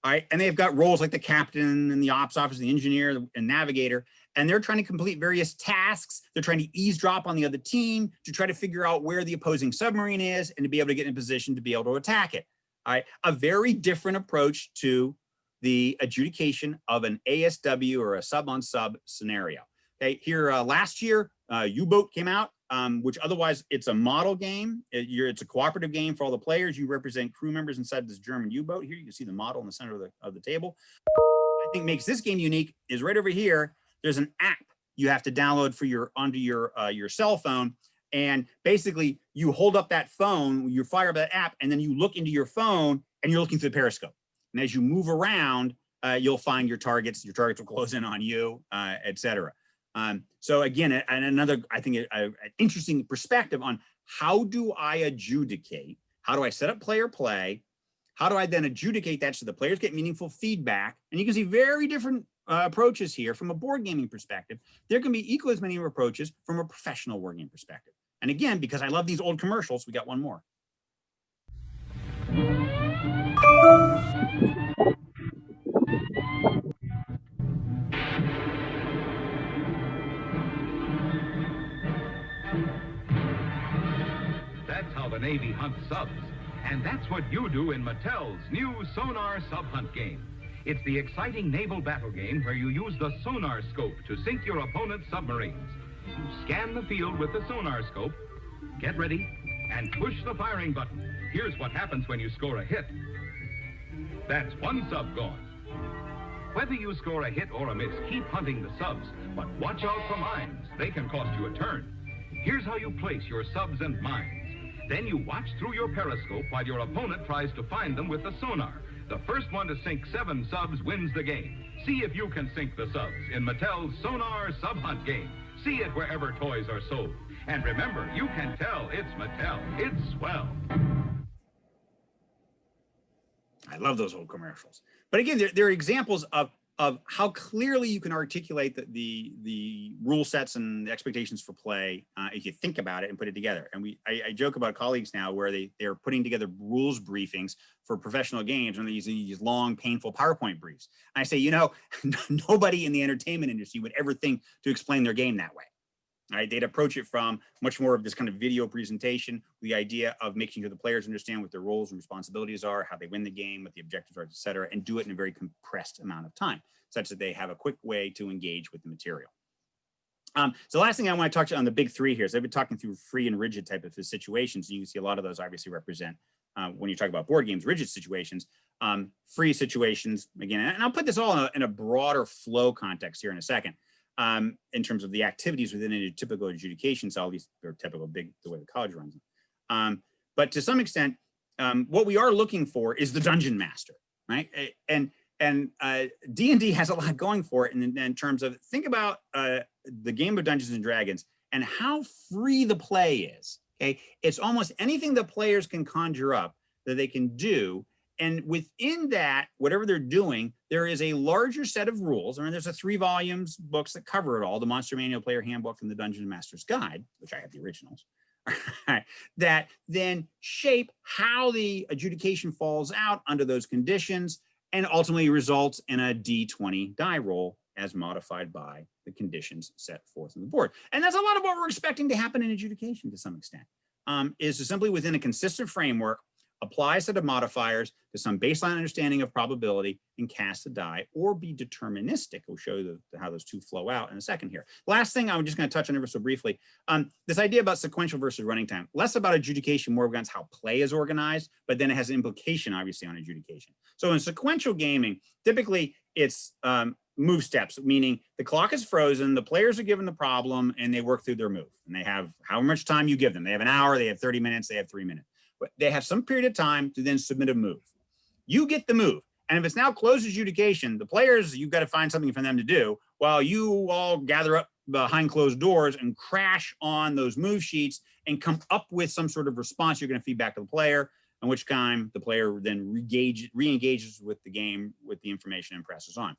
All right, and they've got roles like the captain and the ops officer, the engineer and navigator, and they're trying to complete various tasks. They're trying to eavesdrop on the other team to try to figure out where the opposing submarine is and to be able to get in position to be able to attack it. All right, a very different approach to the adjudication of an ASW or a sub-on-sub scenario. Okay, here last year, U-Boat came out, which otherwise it's a model game. It's a cooperative game for all the players. You represent crew members inside this German U-Boat. Here you can see the model in the center of the table. I think makes this game unique is right over here. There's an app you have to download for onto your cell phone. And basically, you hold up that phone, you fire up that app, and then you look into your phone, and you're looking through the periscope. And as you move around, you'll find your targets. Your targets will close in on you, et cetera. So again, and another, I think, an interesting perspective on how do I adjudicate? How do I set up player play? How do I then adjudicate that so the players get meaningful feedback? And you can see very different approaches here from a board gaming perspective. There can be equally as many approaches from a professional board game perspective. And again, because I love these old commercials, we got one more. That's how the Navy hunts subs. And that's what you do in Mattel's new Sonar Sub Hunt game. It's the exciting naval battle game where you use the sonar scope to sink your opponent's submarines. You scan the field with the sonar scope, get ready, and push the firing button. Here's what happens when you score a hit. That's one sub gone. Whether you score a hit or a miss, keep hunting the subs, but watch out for mines. They can cost you a turn. Here's how you place your subs and mines. Then you watch through your periscope while your opponent tries to find them with the sonar. The first one to sink 7 subs wins the game. See if you can sink the subs in Mattel's Sonar Sub Hunt game. See it wherever toys are sold. And remember, you can tell it's Mattel. It's swell. I love those old commercials. But again, there are examples of how clearly you can articulate the rule sets and the expectations for play if you think about it and put it together. And I joke about colleagues now where they're putting together rules briefings for professional games and they're using these long, painful PowerPoint briefs. And I say, you know, nobody in the entertainment industry would ever think to explain their game that way. All right, they'd approach it from much more of this kind of video presentation, the idea of making sure the players understand what their roles and responsibilities are, how they win the game, what the objectives are, et cetera, and do it in a very compressed amount of time, such that they have a quick way to engage with the material. So the last thing I want to talk to on the big three here is I've been talking through free and rigid type of situations. And you can see a lot of those obviously represent, when you talk about board games, rigid situations, free situations, again, and I'll put this all in a broader flow context here in a second. In terms of the activities within a typical adjudication, so at least they're typical the way the college runs them. But to some extent, what we are looking for is the dungeon master, right? And D&D has a lot going for it in terms of, think about the game of Dungeons and Dragons and how free the play is, okay? It's almost anything the players can conjure up that they can do. And within that, whatever they're doing, there is a larger set of rules. I mean, there's a 3 volumes books that cover it all, the Monster Manual, Player Handbook, and the Dungeon Master's Guide, which I have the originals, that then shape how the adjudication falls out under those conditions and ultimately results in a D20 die roll as modified by the conditions set forth on the board. And that's a lot of what we're expecting to happen in adjudication to some extent, is to simply within a consistent framework, apply a set of modifiers to some baseline understanding of probability and cast a die or be deterministic. We'll show you how those two flow out in a second here. Last thing I'm just going to touch on ever so briefly, this idea about sequential versus running time, less about adjudication, more against how play is organized, but then it has an implication obviously on adjudication. So in sequential gaming, typically it's move steps, meaning the clock is frozen, the players are given the problem, and they work through their move. And they have however much time you give them. They have an hour, they have 30 minutes, they have 3 minutes. But they have some period of time to then submit a move. You get the move. And if it's now closed adjudication, the players, you've got to find something for them to do while you all gather up behind closed doors and crash on those move sheets and come up with some sort of response you're going to feed back to the player, in which time the player then re-engages with the game with the information and presses on.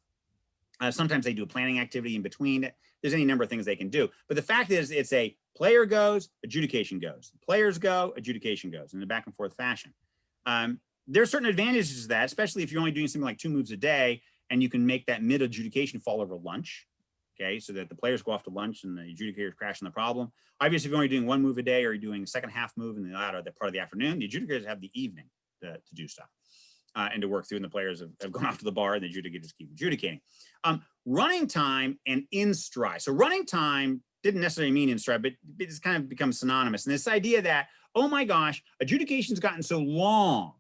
Sometimes they do a planning activity in between. There's any number of things they can do. But the fact is, it's a player goes, adjudication goes. Players go, adjudication goes in a back and forth fashion. There are certain advantages to that, especially if you're only doing something like 2 moves a day and you can make that mid-adjudication fall over lunch, okay, so that the players go off to lunch and the adjudicators crash on the problem. Obviously, if you're only doing 1 move a day or you're doing a second half move in the latter part of the afternoon, the adjudicators have the evening to do stuff. And to work through, and the players have gone off to the bar, and the adjudicators keep adjudicating. Running time and in stride. So running time didn't necessarily mean in stride, but it's kind of become synonymous. And this idea that, oh my gosh, adjudication's gotten so long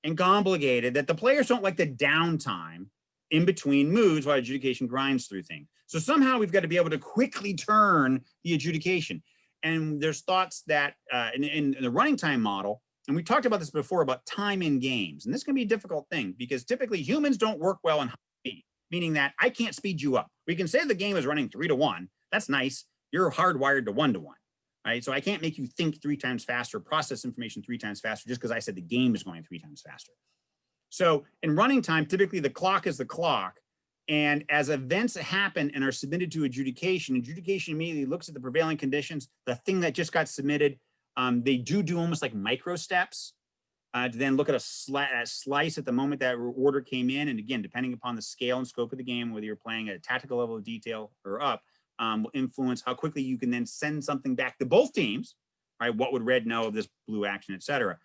and complicated that the players don't like the downtime in between moves while adjudication grinds through things. So somehow we've got to be able to quickly turn the adjudication. And there's thoughts that in the running time model, and we talked about this before about time in games. And this can be a difficult thing because typically humans don't work well in high speed, meaning that I can't speed you up. We can say the game is running 3 to 1. That's nice. You're hardwired to 1 to 1, right? So I can't make you think 3 times faster, process information 3 times faster just because I said the game is going 3 times faster. So in running time, typically the clock is the clock. And as events happen and are submitted to adjudication, adjudication immediately looks at the prevailing conditions, the thing that just got submitted. They do almost like micro steps to then look at a slice at the moment that order came in. And again, depending upon the scale and scope of the game, whether you're playing at a tactical level of detail or up, will influence how quickly you can then send something back to both teams, right? What would red know of this blue action, et cetera.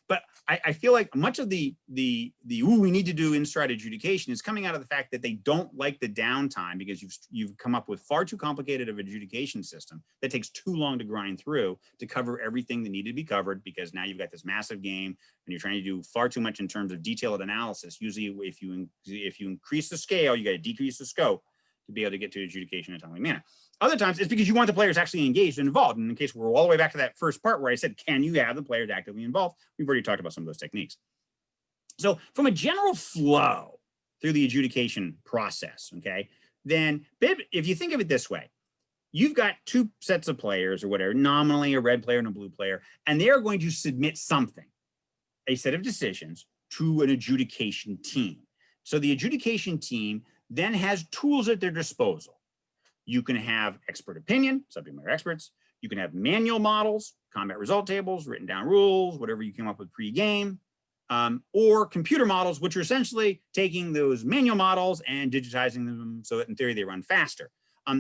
But I feel like much of the we need to do in-stride adjudication is coming out of the fact that they don't like the downtime because you've come up with far too complicated of adjudication system that takes too long to grind through to cover everything that needed to be covered, because now you've got this massive game and you're trying to do far too much in terms of detailed analysis. Usually if you increase the scale, you got to decrease the scope to be able to get to adjudication in a timely manner. Other times it's because you want the players actually engaged and involved. And in case we're all the way back to that first part where I said, can you have the players actively involved? We've already talked about some of those techniques. So from a general flow through the adjudication process, okay, then if you think of it this way, you've got 2 sets of players or whatever, nominally a red player and a blue player, and they are going to submit something, a set of decisions to an adjudication team. So the adjudication team then has tools at their disposal. You can have expert opinion, subject matter experts. You can have manual models, combat result tables, written down rules, whatever you came up with pre-game, or computer models, which are essentially taking those manual models and digitizing them so that in theory they run faster.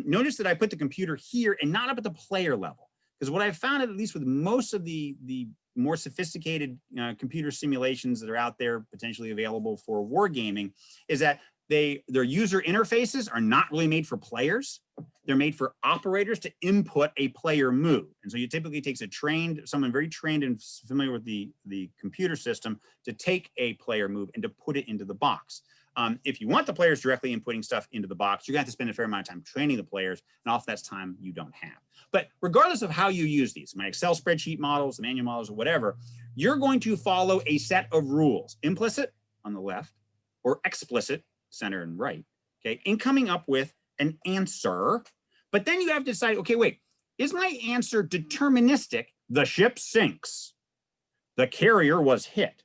Notice that I put the computer here and not up at the player level, because what I've found, at least with most of the more sophisticated computer simulations that are out there potentially available for wargaming, is that their user interfaces are not really made for players. They're made for operators to input a player move. And so it typically takes someone very trained and familiar with the computer system to take a player move and to put it into the box. If you want the players directly inputting stuff into the box, you're going to have to spend a fair amount of time training the players, and often that's time you don't have. But regardless of how you use these, my Excel spreadsheet models, the manual models, or whatever, you're going to follow a set of rules, implicit on the left or explicit, center and right, okay, in coming up with an answer. But then you have to decide, okay, wait, is my answer deterministic? The ship sinks, the carrier was hit.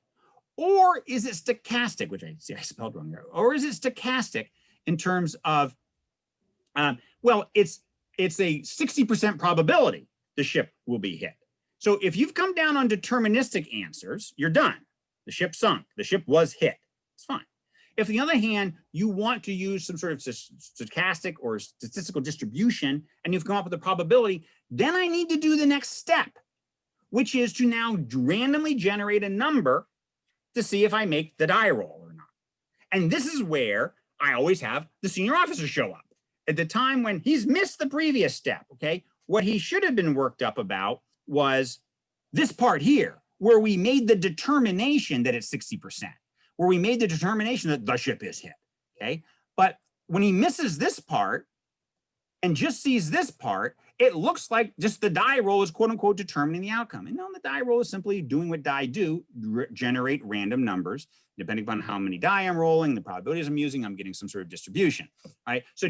Or is it stochastic, which I spelled wrong there, or is it stochastic in terms of, well, it's a 60% probability the ship will be hit. So if you've come down on deterministic answers, you're done. The ship sunk, the ship was hit, it's fine. If, on the other hand, you want to use some sort of stochastic or statistical distribution and you've come up with a probability, then I need to do the next step, which is to now randomly generate a number to see if I make the die roll or not. And this is where I always have the senior officer show up. At the time when he's missed the previous step, okay, what he should have been worked up about was this part here, where we made the determination that it's 60%. Where we made the determination that the ship is hit, okay? But when he misses this part and just sees this part, it looks like just the die roll is quote unquote determining the outcome. And no, the die roll is simply doing what die do, generate random numbers. Depending upon how many die I'm rolling, the probabilities I'm using, I'm getting some sort of distribution, right? So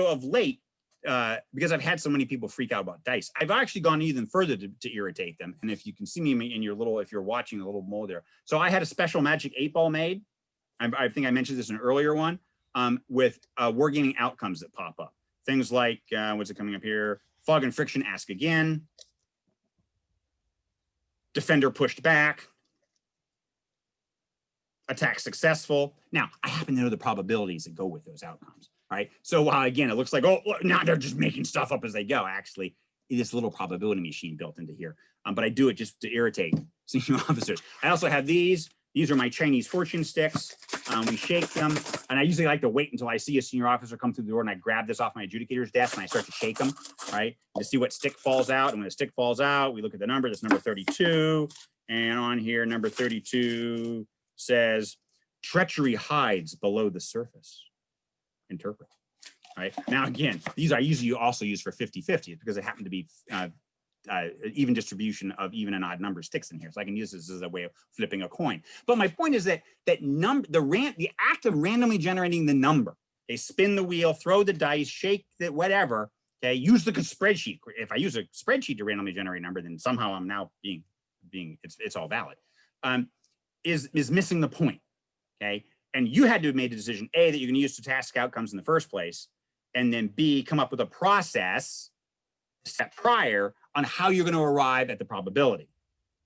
of late, because I've had so many people freak out about dice, I've actually gone even further to irritate them. And if you can see me in your little, if you're watching the little mole there. So I had a special magic 8-ball made. I think I mentioned this in an earlier one, with wargaming outcomes that pop up. Things like, what's it coming up here? Fog and friction, ask again. Defender pushed back. Attack successful. Now, I happen to know the probabilities that go with those outcomes, right? So while again, it looks like, oh, now they're just making stuff up as they go. Actually, this little probability machine built into here. But I do it just to irritate senior officers. I also have these. These are my Chinese fortune sticks. We shake them, and I usually like to wait until I see a senior officer come through the door, and I grab this off my adjudicator's desk, and I start to shake them, right? To see what stick falls out. And when the stick falls out, we look at the number. That's number 32. And on here, number 32 says, treachery hides below the surface. Interpret. Right? Now, again, these I usually also use for 50-50 because it happened to be even distribution of even and odd number sticks in here. So I can use this as a way of flipping a coin. But my point is that the act of randomly generating the number, they spin the wheel, throw the dice, shake the whatever, okay, use the spreadsheet. If I use a spreadsheet to randomly generate a number, then somehow I'm now it's all valid. Is missing the point, okay? And you had to have made the decision, A, that you're gonna use stochastic outcomes in the first place, and then B, come up with a process step prior on how you're gonna arrive at the probability.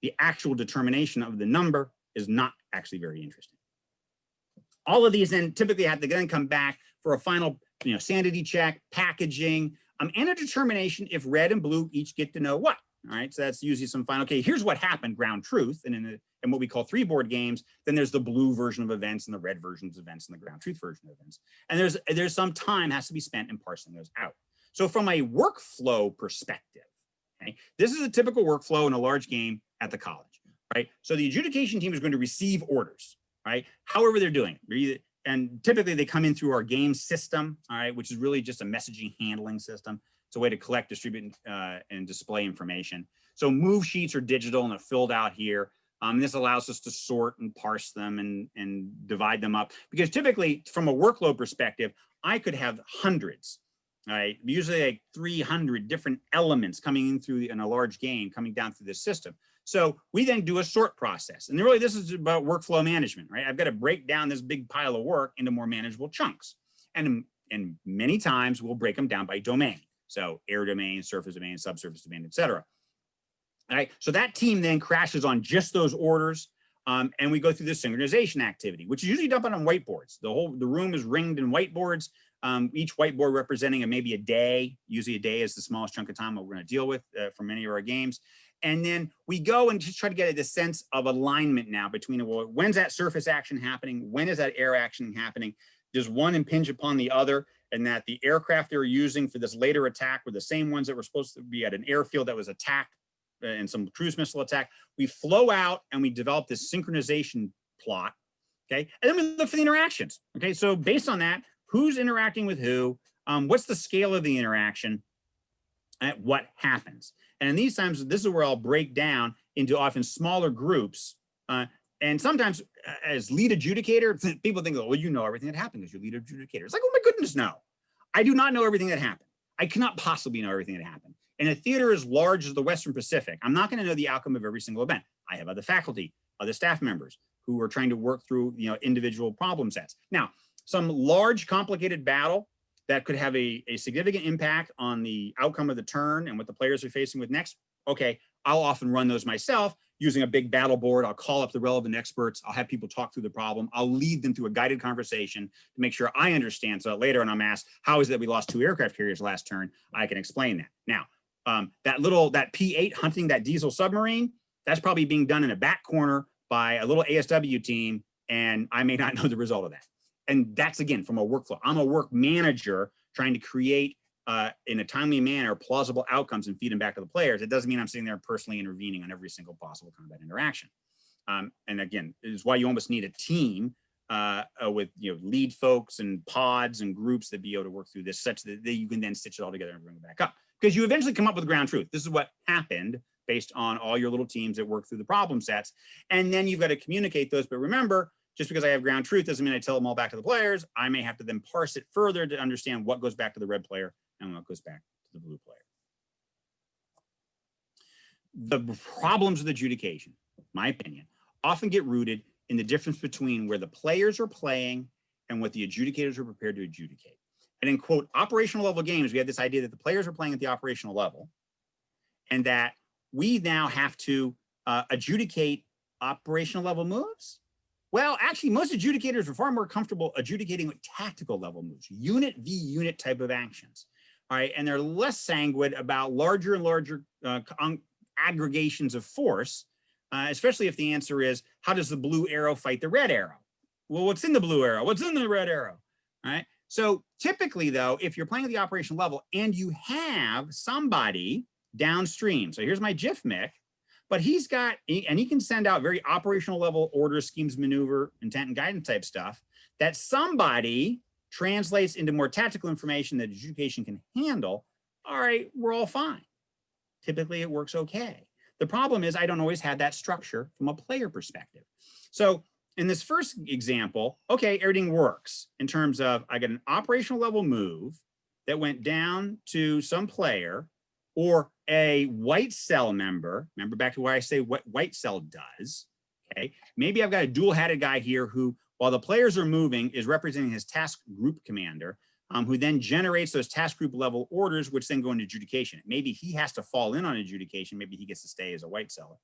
The actual determination of the number is not actually very interesting. All of these then typically have to then come back for a final, sanity check, packaging, and a determination if red and blue each get to know what. All right, so that's usually some final, okay, here's what happened, ground truth, and in what we call 3-board games, then there's the blue version of events and the red versions of events and the ground truth version of events. And there's some time has to be spent in parsing those out. So from a workflow perspective, okay, this is a typical workflow in a large game at the college, right? So the adjudication team is going to receive orders, right? However they're doing it. And typically they come in through our game system, all right, which is really just a messaging handling system. It's a way to collect, distribute, and display information. So move sheets are digital and they're filled out here. This allows us to sort and parse them and divide them up. Because typically, from a workload perspective, I could have hundreds, right? Usually like 300 different elements coming in through in a large game, coming down through this system. So we then do a sort process. And really, this is about workflow management, right? I've got to break down this big pile of work into more manageable chunks. And many times we'll break them down by domain. So air domain, surface domain, subsurface domain, et cetera. All right, so that team then crashes on just those orders, and we go through this synchronization activity, which is usually done on whiteboards. The room is ringed in whiteboards, each whiteboard representing maybe a day. Usually a day is the smallest chunk of time that we're going to deal with for many of our games. And then we go and just try to get a sense of alignment now between, well, when's that surface action happening? When is that air action happening? Does one impinge upon the other? And that the aircraft they were using for this later attack were the same ones that were supposed to be at an airfield that was attacked and some cruise missile attack. We flow out and we develop this synchronization plot, okay? And then we look for the interactions, okay? So based on that, who's interacting with who? What's the scale of the interaction? What happens? And in these times, this is where I'll break down into often smaller groups. And sometimes as lead adjudicator, people think, oh, well, you know everything that happened because you're lead adjudicator. It's like, oh my goodness, no. I do not know everything that happened. I cannot possibly know everything that happened. In a theater as large as the Western Pacific, I'm not going to know the outcome of every single event. I have other faculty, other staff members who are trying to work through individual problem sets. Now, some large, complicated battle that could have a significant impact on the outcome of the turn and what the players are facing with next. Okay, I'll often run those myself using a big battle board. I'll call up the relevant experts. I'll have people talk through the problem. I'll lead them through a guided conversation to make sure I understand. So that later on I'm asked, how is it that we lost 2 aircraft carriers last turn? I can explain that. Now, that P-8 hunting that diesel submarine, that's probably being done in a back corner by a little ASW team, and I may not know the result of that. And that's, again, from a workflow. I'm a work manager trying to create, in a timely manner, plausible outcomes and feed them back to the players. It doesn't mean I'm sitting there personally intervening on every single possible combat interaction. And again, it is why you almost need a team with lead folks and pods and groups that be able to work through this such that you can then stitch it all together and bring it back up. Because you eventually come up with ground truth. This is what happened based on all your little teams that work through the problem sets. And then you've got to communicate those. But remember, just because I have ground truth doesn't mean I tell them all back to the players. I may have to then parse it further to understand what goes back to the red player and what goes back to the blue player. The problems with adjudication, my opinion, often get rooted in the difference between where the players are playing and what the adjudicators are prepared to adjudicate. And in, quote, operational level games, we have this idea that the players are playing at the operational level and that we now have to adjudicate operational level moves. Well, actually, most adjudicators are far more comfortable adjudicating with tactical level moves, unit v unit type of actions. All right, and they're less sanguine about larger and larger aggregations of force, especially if the answer is, how does the blue arrow fight the red arrow? Well, what's in the blue arrow? What's in the red arrow? All right. So typically, though, if you're playing at the operational level and you have somebody downstream, so here's my GIF Mick, but he's got, and he can send out very operational level orders, schemes, maneuver, intent, and guidance type stuff that somebody translates into more tactical information that adjudication can handle. All right, we're all fine. Typically, it works okay. The problem is I don't always have that structure from a player perspective. So in this first example, okay, everything works in terms of I get an operational level move that went down to some player or a white cell member. Remember back to why I say what white cell does, okay? Maybe I've got a dual-hatted guy here who, while the players are moving, is representing his task group commander, who then generates those task group level orders, which then go into adjudication. Maybe he has to fall in on adjudication. Maybe he gets to stay as a white seller.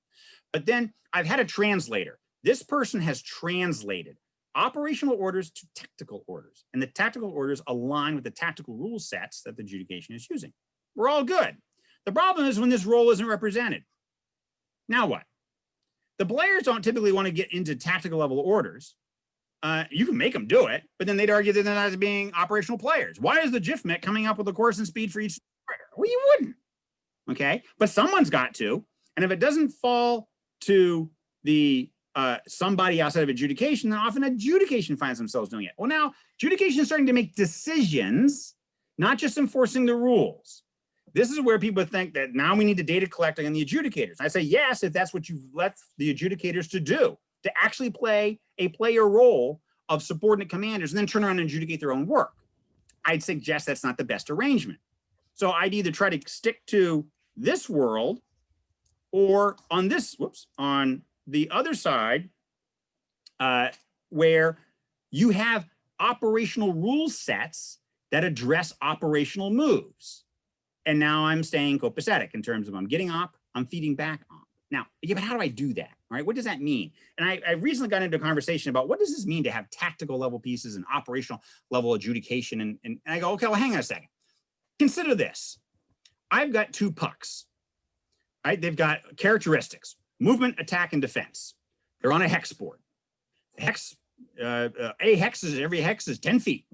But then I've had a translator. This person has translated operational orders to tactical orders, and the tactical orders align with the tactical rule sets that the adjudication is using. We're all good. The problem is when this role isn't represented. Now what? The players don't typically want to get into tactical level orders. You can make them do it, but then they'd argue that they're not being operational players. Why is the GIF Mick coming up with the course and speed for each player? Well, you wouldn't, okay? But someone's got to, and if it doesn't fall to the somebody outside of adjudication, then often adjudication finds themselves doing it. Well, now adjudication is starting to make decisions, not just enforcing the rules. This is where people think that now we need to data collecting on the adjudicators. I say yes, if that's what you've left the adjudicators to do, to actually play a player role of subordinate commanders and then turn around and adjudicate their own work. I'd suggest that's not the best arrangement. So I'd either try to stick to this world or on this, on the other side, where you have operational rule sets that address operational moves. And now I'm staying copacetic in terms of I'm getting op, I'm feeding back op. Now, yeah, but how do I do that, right? What does that mean? And I recently got into a conversation about what does this mean to have tactical level pieces and operational level adjudication? And I go, okay, well, hang on a second. Consider this. I've got two pucks, right? They've got characteristics, movement, attack, and defense. They're on a hex board. Hex, every hex is 10 feet.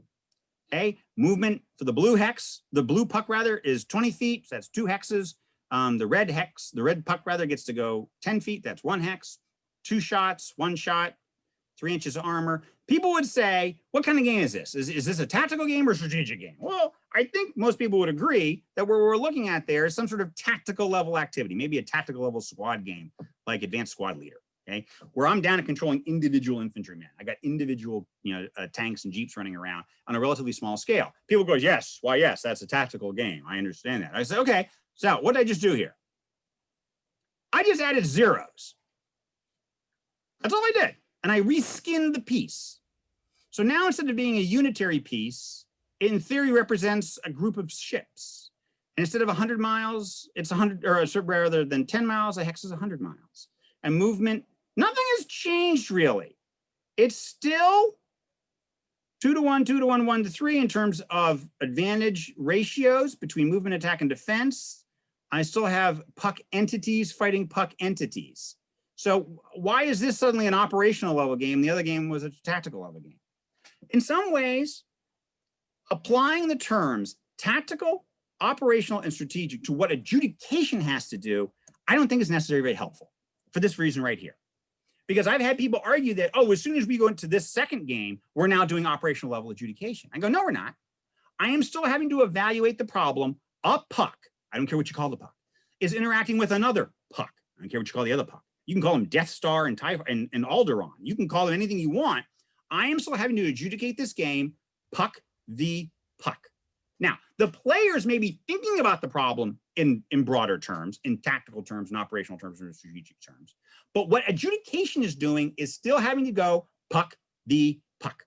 Okay, movement for the blue hex, the blue puck rather, is 20 feet. So that's 2 hexes. The red puck rather gets to go 10 feet. That's 1 hex. 2 shots, 1 shot, 3 inches of armor. People would say, what kind of game is this? Is this a tactical game or a strategic game? Well, I think most people would agree that what we're looking at there is some sort of tactical level activity, maybe a tactical level squad game like Advanced Squad Leader. Okay, where I'm down to controlling individual infantrymen. I got individual, tanks and jeeps running around on a relatively small scale. People go, yes, why, yes, that's a tactical game. I understand that. I say, okay, so what did I just do here? I just added zeros. That's all I did. And I reskinned the piece. So now instead of being a unitary piece, it in theory represents a group of ships. And instead of 100 miles, it's 100, or rather than 10 miles, a hex is 100 miles. And movement, nothing has changed really. It's still 2 to 1, 2 to 1, 1 to 3 in terms of advantage ratios between movement, attack, and defense. I still have puck entities fighting puck entities. So why is this suddenly an operational level game? The other game was a tactical level game. In some ways, applying the terms tactical, operational, and strategic to what adjudication has to do, I don't think is necessarily very helpful for this reason right here. Because I've had people argue that, oh, as soon as we go into this second game, we're now doing operational level adjudication. I go, no, we're not. I am still having to evaluate the problem. A puck, I don't care what you call the puck, is interacting with another puck. I don't care what you call the other puck. You can call them Death Star and Alderaan. You can call them anything you want. I am still having to adjudicate this game, puck v. puck. Now, the players may be thinking about the problem in broader terms, in tactical terms, and operational terms, and strategic terms. But what adjudication is doing is still having to go puck v. puck.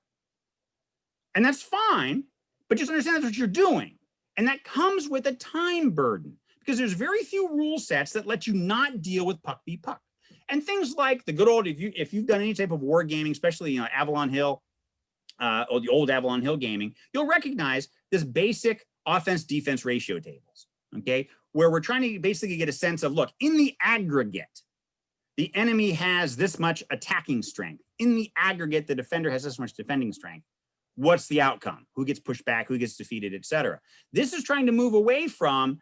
And that's fine, but just understand that's what you're doing. And that comes with a time burden, because there's very few rule sets that let you not deal with puck v. puck. And things like the good old, if you've done any type of war gaming, especially Avalon Hill, or the old Avalon Hill gaming, you'll recognize this basic offense-defense ratio tables, okay? Where we're trying to basically get a sense of, look, in the aggregate, the enemy has this much attacking strength. In the aggregate, the defender has this much defending strength. What's the outcome? Who gets pushed back? Who gets defeated, et cetera? This is trying to move away from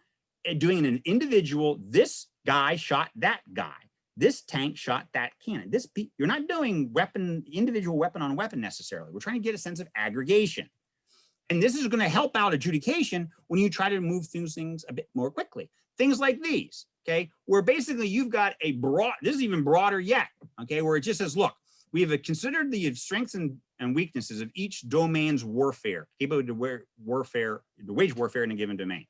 doing an individual, this guy shot that guy. This tank shot that cannon. You're not doing individual weapon on weapon necessarily. We're trying to get a sense of aggregation. And this is going to help out adjudication when you try to move through things a bit more quickly. Things like these, okay, where basically you've got a broad, this is even broader yet, okay, where it just says, look, we have considered the strengths and weaknesses of each domain's warfare, capable to wage warfare in a given domain.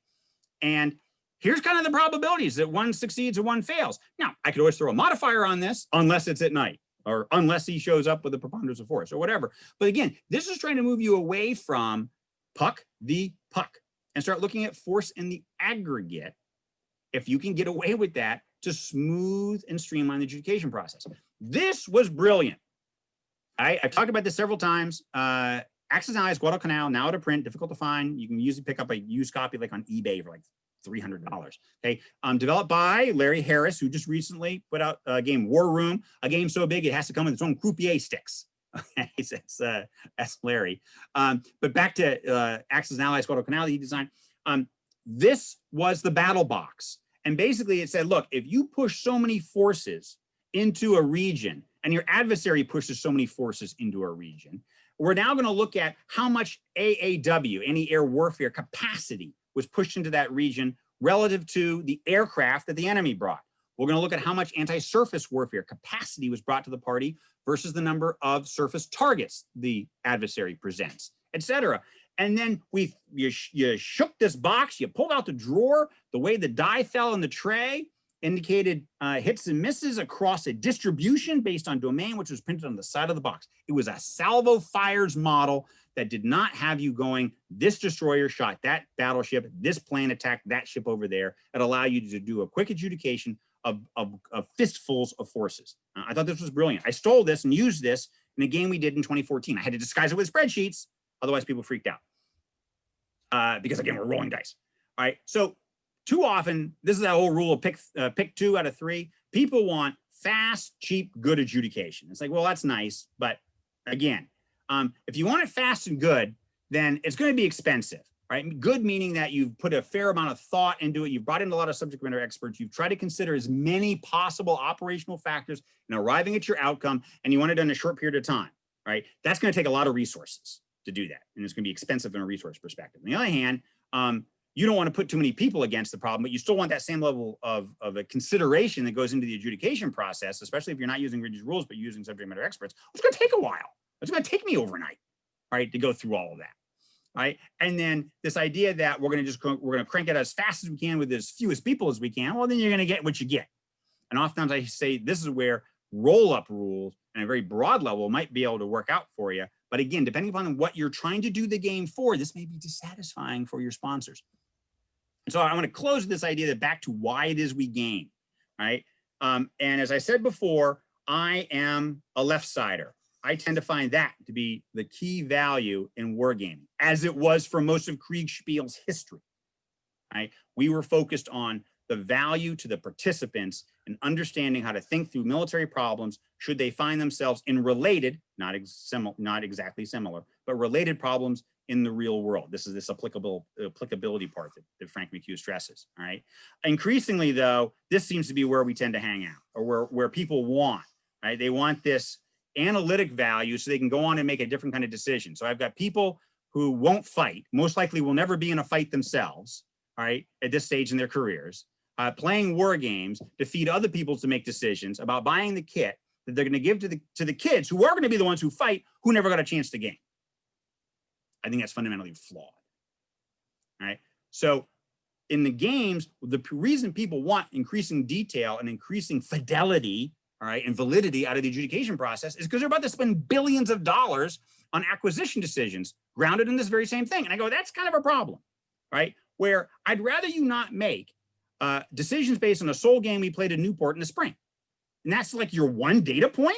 And here's kind of the probabilities that one succeeds or one fails. Now, I could always throw a modifier on this, unless it's at night, or unless he shows up with a preponderance of force, or whatever. But again, this is trying to move you away from puck v. puck and start looking at force in the aggregate, if you can get away with that, to smooth and streamline the adjudication process. This was brilliant. I've talked about this several times. Axis and Allies, Guadalcanal, now out of print, difficult to find. You can usually pick up a used copy like on eBay for like $300. Okay, developed by Larry Harris, who just recently put out a game, War Room, a game so big it has to come with its own croupier sticks. Okay, that's Larry. But back to Axis and Allies, Guadalcanal that he designed. This was the battle box, and basically it said, look, if you push so many forces into a region, and your adversary pushes so many forces into a region, we're now going to look at how much AAW, any air warfare capacity, was pushed into that region relative to the aircraft that the enemy brought. We're going to look at how much anti-surface warfare capacity was brought to the party versus the number of surface targets the adversary presents, et cetera. And then you shook this box, you pulled out the drawer, the way the die fell in the tray indicated hits and misses across a distribution based on domain, which was printed on the side of the box. It was a salvo fires model that did not have you going, this destroyer shot that battleship, this plane attacked that ship over there. It allowed you to do a quick adjudication of fistfuls of forces. I thought this was brilliant. I stole this and used this in a game we did in 2014. I had to disguise it with spreadsheets, otherwise people freaked out. Because again, we're rolling dice. All right, so too often, this is that whole rule of pick 2 out of 3. People want fast, cheap, good adjudication. It's like, well, that's nice, but again, if you want it fast and good, then it's going to be expensive, right? Good meaning that you've put a fair amount of thought into it. You've brought in a lot of subject matter experts. You've tried to consider as many possible operational factors in arriving at your outcome, and you want it done in a short period of time, right? That's going to take a lot of resources to do that, and it's going to be expensive from a resource perspective. On the other hand, you don't want to put too many people against the problem, but you still want that same level of a consideration that goes into the adjudication process, especially if you're not using rigid rules, but using subject matter experts. It's going to take a while. It's going to take me overnight, right, to go through all of that, right? And then this idea that we're going to crank it as fast as we can with as few as people as we can. Well, then you're going to get what you get. And oftentimes I say this is where roll-up rules and a very broad level might be able to work out for you. But again, depending upon what you're trying to do the game for, this may be dissatisfying for your sponsors. So I want to close with this idea that back to why it is we game, right? And as I said before, I am a left-sider. I tend to find that to be the key value in wargaming, as it was for most of Kriegspiel's history, right? We were focused on the value to the participants and understanding how to think through military problems should they find themselves in related, not exactly similar, but related problems in the real world. This is this applicability part that Frank McHugh stresses, all right? Increasingly, though, this seems to be where we tend to hang out, or where people want, right? They want this analytic value so they can go on and make a different kind of decision. So I've got people who won't fight, most likely will never be in a fight themselves, all right, at this stage in their careers, playing war games to feed other people to make decisions about buying the kit that they're going to give to the kids who are going to be the ones who fight, who never got a chance to game. I think that's fundamentally flawed. All right. So in the games, the reason people want increasing detail and increasing fidelity, all right, and validity out of the adjudication process is because they're about to spend billions of dollars on acquisition decisions grounded in this very same thing. And I go, that's kind of a problem, right? Where I'd rather you not make decisions based on a sole game we played in Newport in the spring. And that's like your one data point.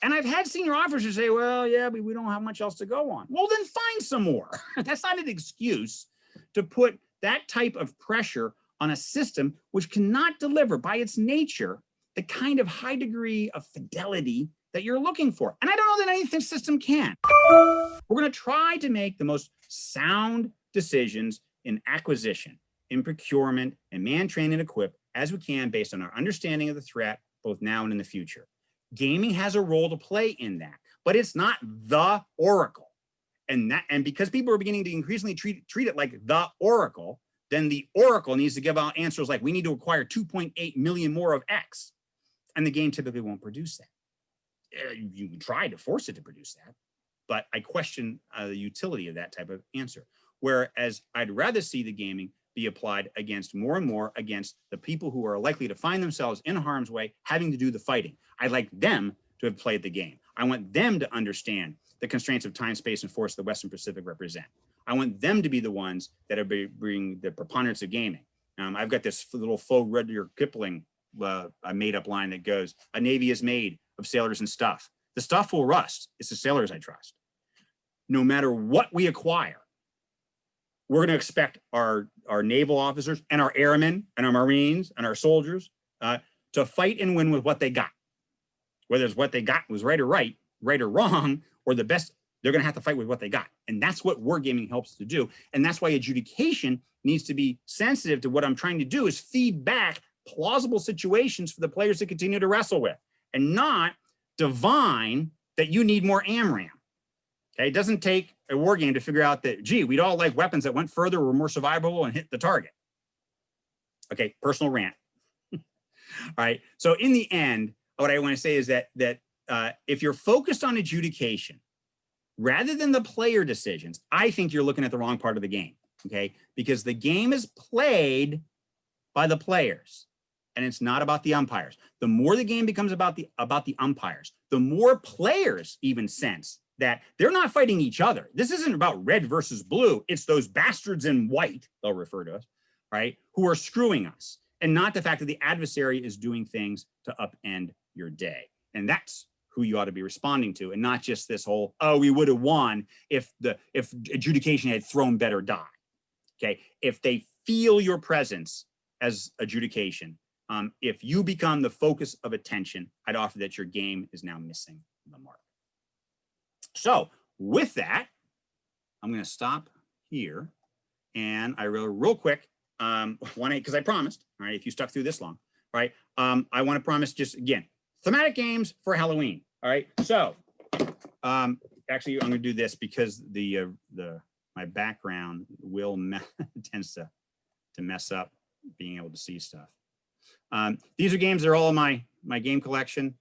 And I've had senior officers say, well, yeah, we don't have much else to go on. Well, then find some more. That's not an excuse to put that type of pressure on a system which cannot deliver by its nature the kind of high degree of fidelity that you're looking for. And I don't know that any system can. We're going to try to make the most sound decisions in acquisition, in procurement, and man, train, and equip as we can based on our understanding of the threat, both now and in the future. Gaming has a role to play in that, but it's not the oracle. And because people are beginning to increasingly treat it like the oracle, then the oracle needs to give out answers like we need to acquire 2.8 million more of X. And the game typically won't produce that. You can try to force it to produce that, but I question the utility of that type of answer. Whereas I'd rather see the gaming be applied against more and more against the people who are likely to find themselves in harm's way, having to do the fighting. I'd like them to have played the game. I want them to understand the constraints of time, space, and force the Western Pacific represent. I want them to be the ones that are bringing the preponderance of gaming. I've got this little faux Rudyard Kipling a made-up line that goes, "A navy is made of sailors and stuff. The stuff will rust. It's the sailors I trust." No matter what we acquire, we're going to expect our naval officers and our airmen and our Marines and our soldiers to fight and win with what they got. Whether it's what they got was right or wrong, or the best, they're going to have to fight with what they got. And that's what wargaming helps to do. And that's why adjudication needs to be sensitive to what I'm trying to do is feed back plausible situations for the players to continue to wrestle with and not divine that you need more AMRAM. Okay, it doesn't take a war game to figure out that, gee, we'd all like weapons that went further, were more survivable, and hit the target. Okay, personal rant. All right, so in the end, what I want to say is that if you're focused on adjudication, rather than the player decisions, I think you're looking at the wrong part of the game, okay? Because the game is played by the players, and it's not about the umpires. The more the game becomes about the umpires, the more players even sense that they're not fighting each other. This isn't about red versus blue. It's those bastards in white, they'll refer to us, right, who are screwing us, and not the fact that the adversary is doing things to upend your day. And that's who you ought to be responding to, and not just this whole, oh, we would have won if adjudication had thrown better die. Okay, if they feel your presence as adjudication, if you become the focus of attention, I'd offer that your game is now missing the mark. So with that, I'm going to stop here, and I real quick because I promised, all right, if you stuck through this long, right, I want to promise just again thematic games for Halloween. All right, so actually I'm going to do this because my background will tends to mess up being able to see stuff. These are games that are all in my game collection.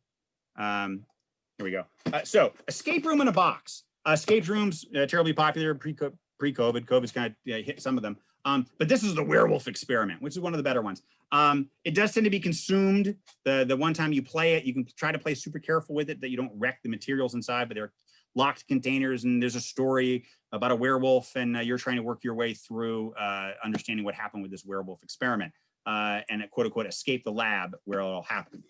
Here we go. So escape room in a box. Escape rooms terribly popular pre-COVID. COVID's kind of hit some of them. But this is the Werewolf Experiment, which is one of the better ones. It does tend to be consumed. The one time you play it, you can try to play super careful with it that you don't wreck the materials inside, but they're locked containers, and there's a story about a werewolf, and you're trying to work your way through understanding what happened with this werewolf experiment, and quote unquote escape the lab where it'll happen.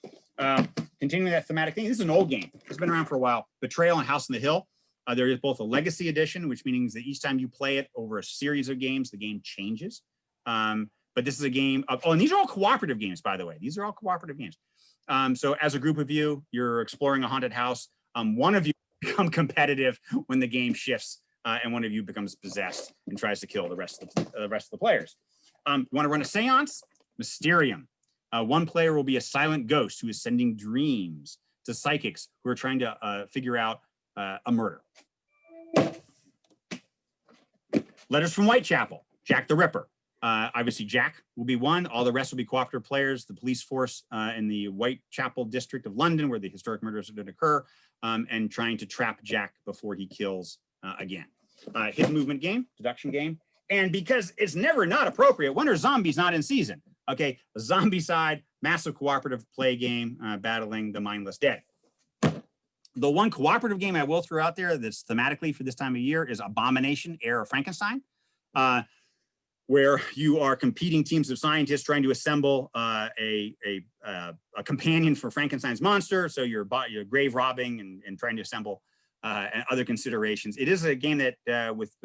Continuing that thematic thing, this is an old game. It's been around for a while. Betrayal and House on the Hill. There is both a legacy edition, which means that each time you play it over a series of games, the game changes. But this is a game of, oh, and these are all cooperative games, by the way. These are all cooperative games. So as a group of you, you're exploring a haunted house. One of you become competitive when the game shifts, and one of you becomes possessed and tries to kill the rest of the players. Want to run a seance? Mysterium. One player will be a silent ghost who is sending dreams to psychics who are trying to figure out a murder. Letters from Whitechapel, Jack the Ripper. Obviously, Jack will be one. All the rest will be cooperative players, the police force in the Whitechapel district of London, where the historic murders did occur, and trying to trap Jack before he kills again. Hidden movement game, deduction game. And because it's never not appropriate, when are zombies not in season? Okay, the zombie side, massive cooperative play game, battling the mindless dead. The one cooperative game I will throw out there that's thematically for this time of year is Abomination, Heir of Frankenstein, where you are competing teams of scientists trying to assemble a companion for Frankenstein's monster. So you're grave robbing and trying to assemble and other considerations. It is a game that with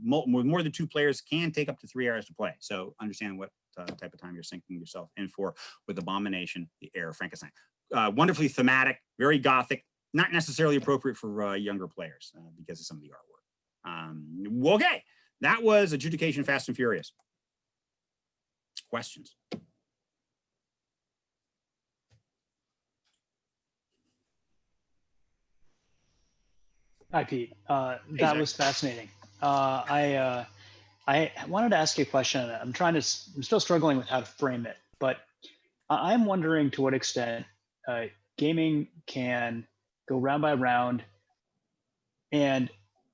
more than 2 players can take up to 3 hours to play. So understand what type of time you're sinking yourself in for with Abomination, the Heir of Frankenstein. Wonderfully thematic, very gothic, not necessarily appropriate for younger players because of some of the artwork. Okay, that was Adjudication Fast and Furious. Questions? Hi, Pete. That was fascinating. I wanted to ask you a question. I'm still struggling with how to frame it, but I'm wondering to what extent gaming can go round by round and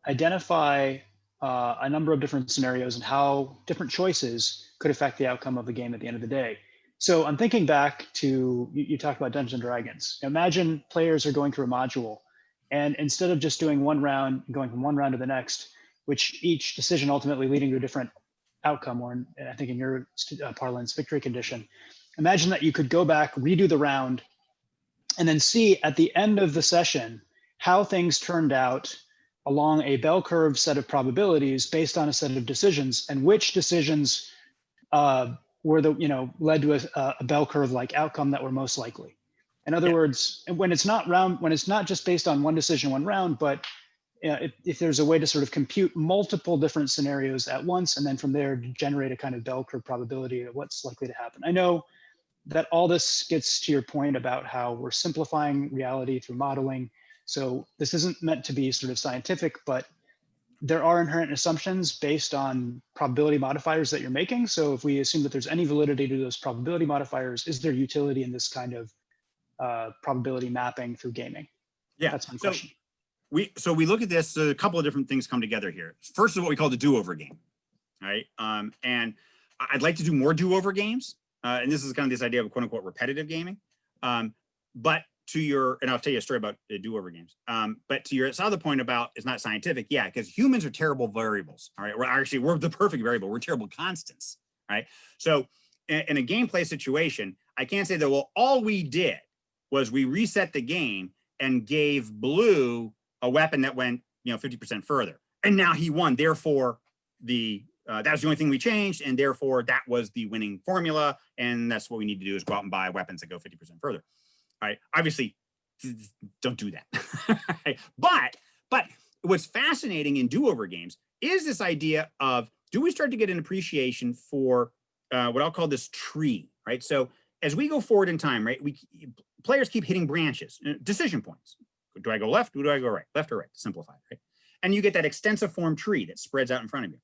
identify a number of different scenarios and how different choices could affect the outcome of the game at the end of the day. So I'm thinking back to, you talked about Dungeons & Dragons. Imagine players are going through a module, and instead of just doing one round, going from one round to the next, which each decision ultimately leading to a different outcome, or I think in your parlance, victory condition, imagine that you could go back, redo the round, and then see at the end of the session how things turned out along a bell curve set of probabilities based on a set of decisions, and which decisions were led to a bell curve like outcome that were most likely. In other words, when it's not just based on one decision, one round, but if there's a way to sort of compute multiple different scenarios at once, and then from there generate a kind of bell curve probability of what's likely to happen. I know that all this gets to your point about how we're simplifying reality through modeling. So this isn't meant to be sort of scientific, but there are inherent assumptions based on probability modifiers that you're making. So if we assume that there's any validity to those probability modifiers, is there utility in this kind of probability mapping through gaming? Yeah, that's my question. So we look at this, a couple of different things come together here. First is what we call the do-over game, right? And I'd like to do more do-over games. And this is kind of this idea of quote unquote repetitive gaming. But to your, and I'll tell you a story about do-over games. But to your other point about it's not scientific, yeah, because humans are terrible variables, all right? We're the perfect variable, we're terrible constants, right? So in a gameplay situation, I can't say that, well, all we did was we reset the game and gave blue a weapon that went 50% further. And now he won, therefore that was the only thing we changed, and therefore that was the winning formula, and that's what we need to do is go out and buy weapons that go 50% further. All right, obviously, don't do that. Right? But what's fascinating in do-over games is this idea of, do we start to get an appreciation for what I'll call this tree, right? So as we go forward in time, right, players keep hitting branches, decision points. Do I go left? Do I go right? Left or right? Simplified, right? And you get that extensive form tree that spreads out in front of you.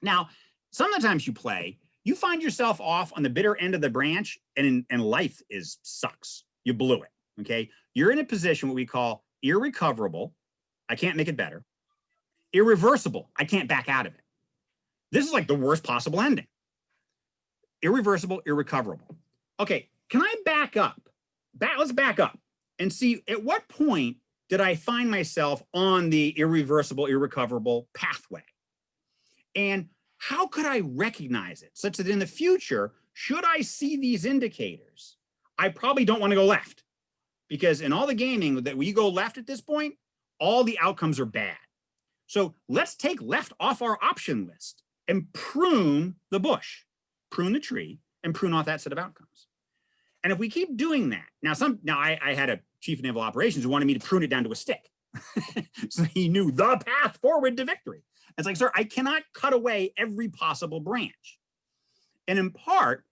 Now, sometimes you play, you find yourself off on the bitter end of the branch, and life sucks. You blew it, okay? You're in a position what we call irrecoverable. I can't make it better. Irreversible. I can't back out of it. This is like the worst possible ending. Irreversible, irrecoverable. Okay, can I back up? Let's back up and see at what point did I find myself on the irreversible, irrecoverable pathway? And how could I recognize it such that in the future, should I see these indicators, I probably don't want to go left, because in all the gaming that we go left at this point, all the outcomes are bad. So let's take left off our option list and prune the bush, prune the tree, and prune off that set of outcomes. And if we keep doing that, now I had a chief of naval operations who wanted me to prune it down to a stick. So he knew the path forward to victory. It's like, sir, I cannot cut away every possible branch. And in part,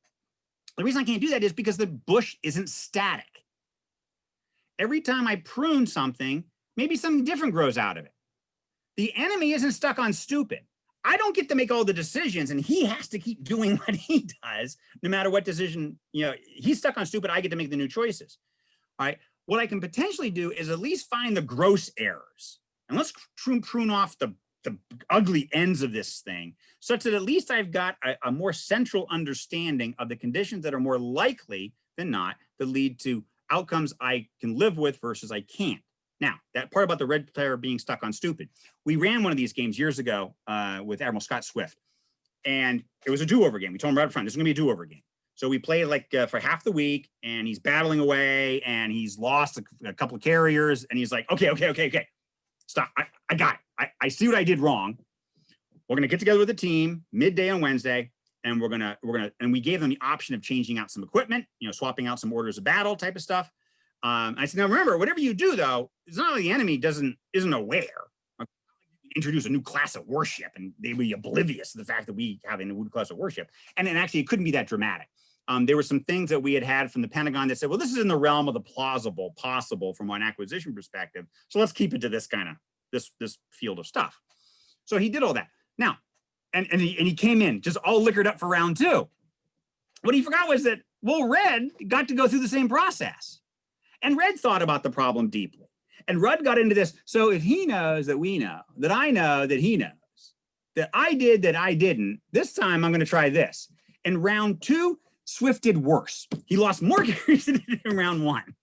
the reason I can't do that is because the bush isn't static. every time I prune something, maybe something different grows out of it. The enemy isn't stuck on stupid. I don't get to make all the decisions, and he has to keep doing what he does, no matter what decision, he's stuck on stupid. I get to make the new choices. All right. What I can potentially do is at least find the gross errors, and let's prune off the ugly ends of this thing, such that at least I've got a more central understanding of the conditions that are more likely than not to lead to outcomes I can live with versus I can't. Now, that part about the red player being stuck on stupid, we ran one of these games years ago with Admiral Scott Swift, and it was a do-over game. We told him right up front, this is gonna be a do-over game. So we played like for half the week, and he's battling away, and he's lost a couple of carriers, and he's like, okay, stop, I got it. I see what I did wrong. We're gonna get together with the team midday on Wednesday, and and we gave them the option of changing out some equipment, swapping out some orders of battle type of stuff. I said, now remember, whatever you do though, it's not like the enemy isn't aware. Introduce a new class of warship, and they would be oblivious to the fact that we have a new class of warship. And then actually, it couldn't be that dramatic. There were some things that we had from the Pentagon that said, well, this is in the realm of the plausible, possible from an acquisition perspective. So let's keep it to this kind of this field of stuff. So he did all that. Now, and he came in just all liquored up for round two. What he forgot was that, well, Red got to go through the same process. And Red thought about the problem deeply. And Rudd got into this. So if he knows that we know, that I know that he knows, that I did that I didn't, this time I'm going to try this. In round two, Swift did worse. He lost more carries than he did in round one.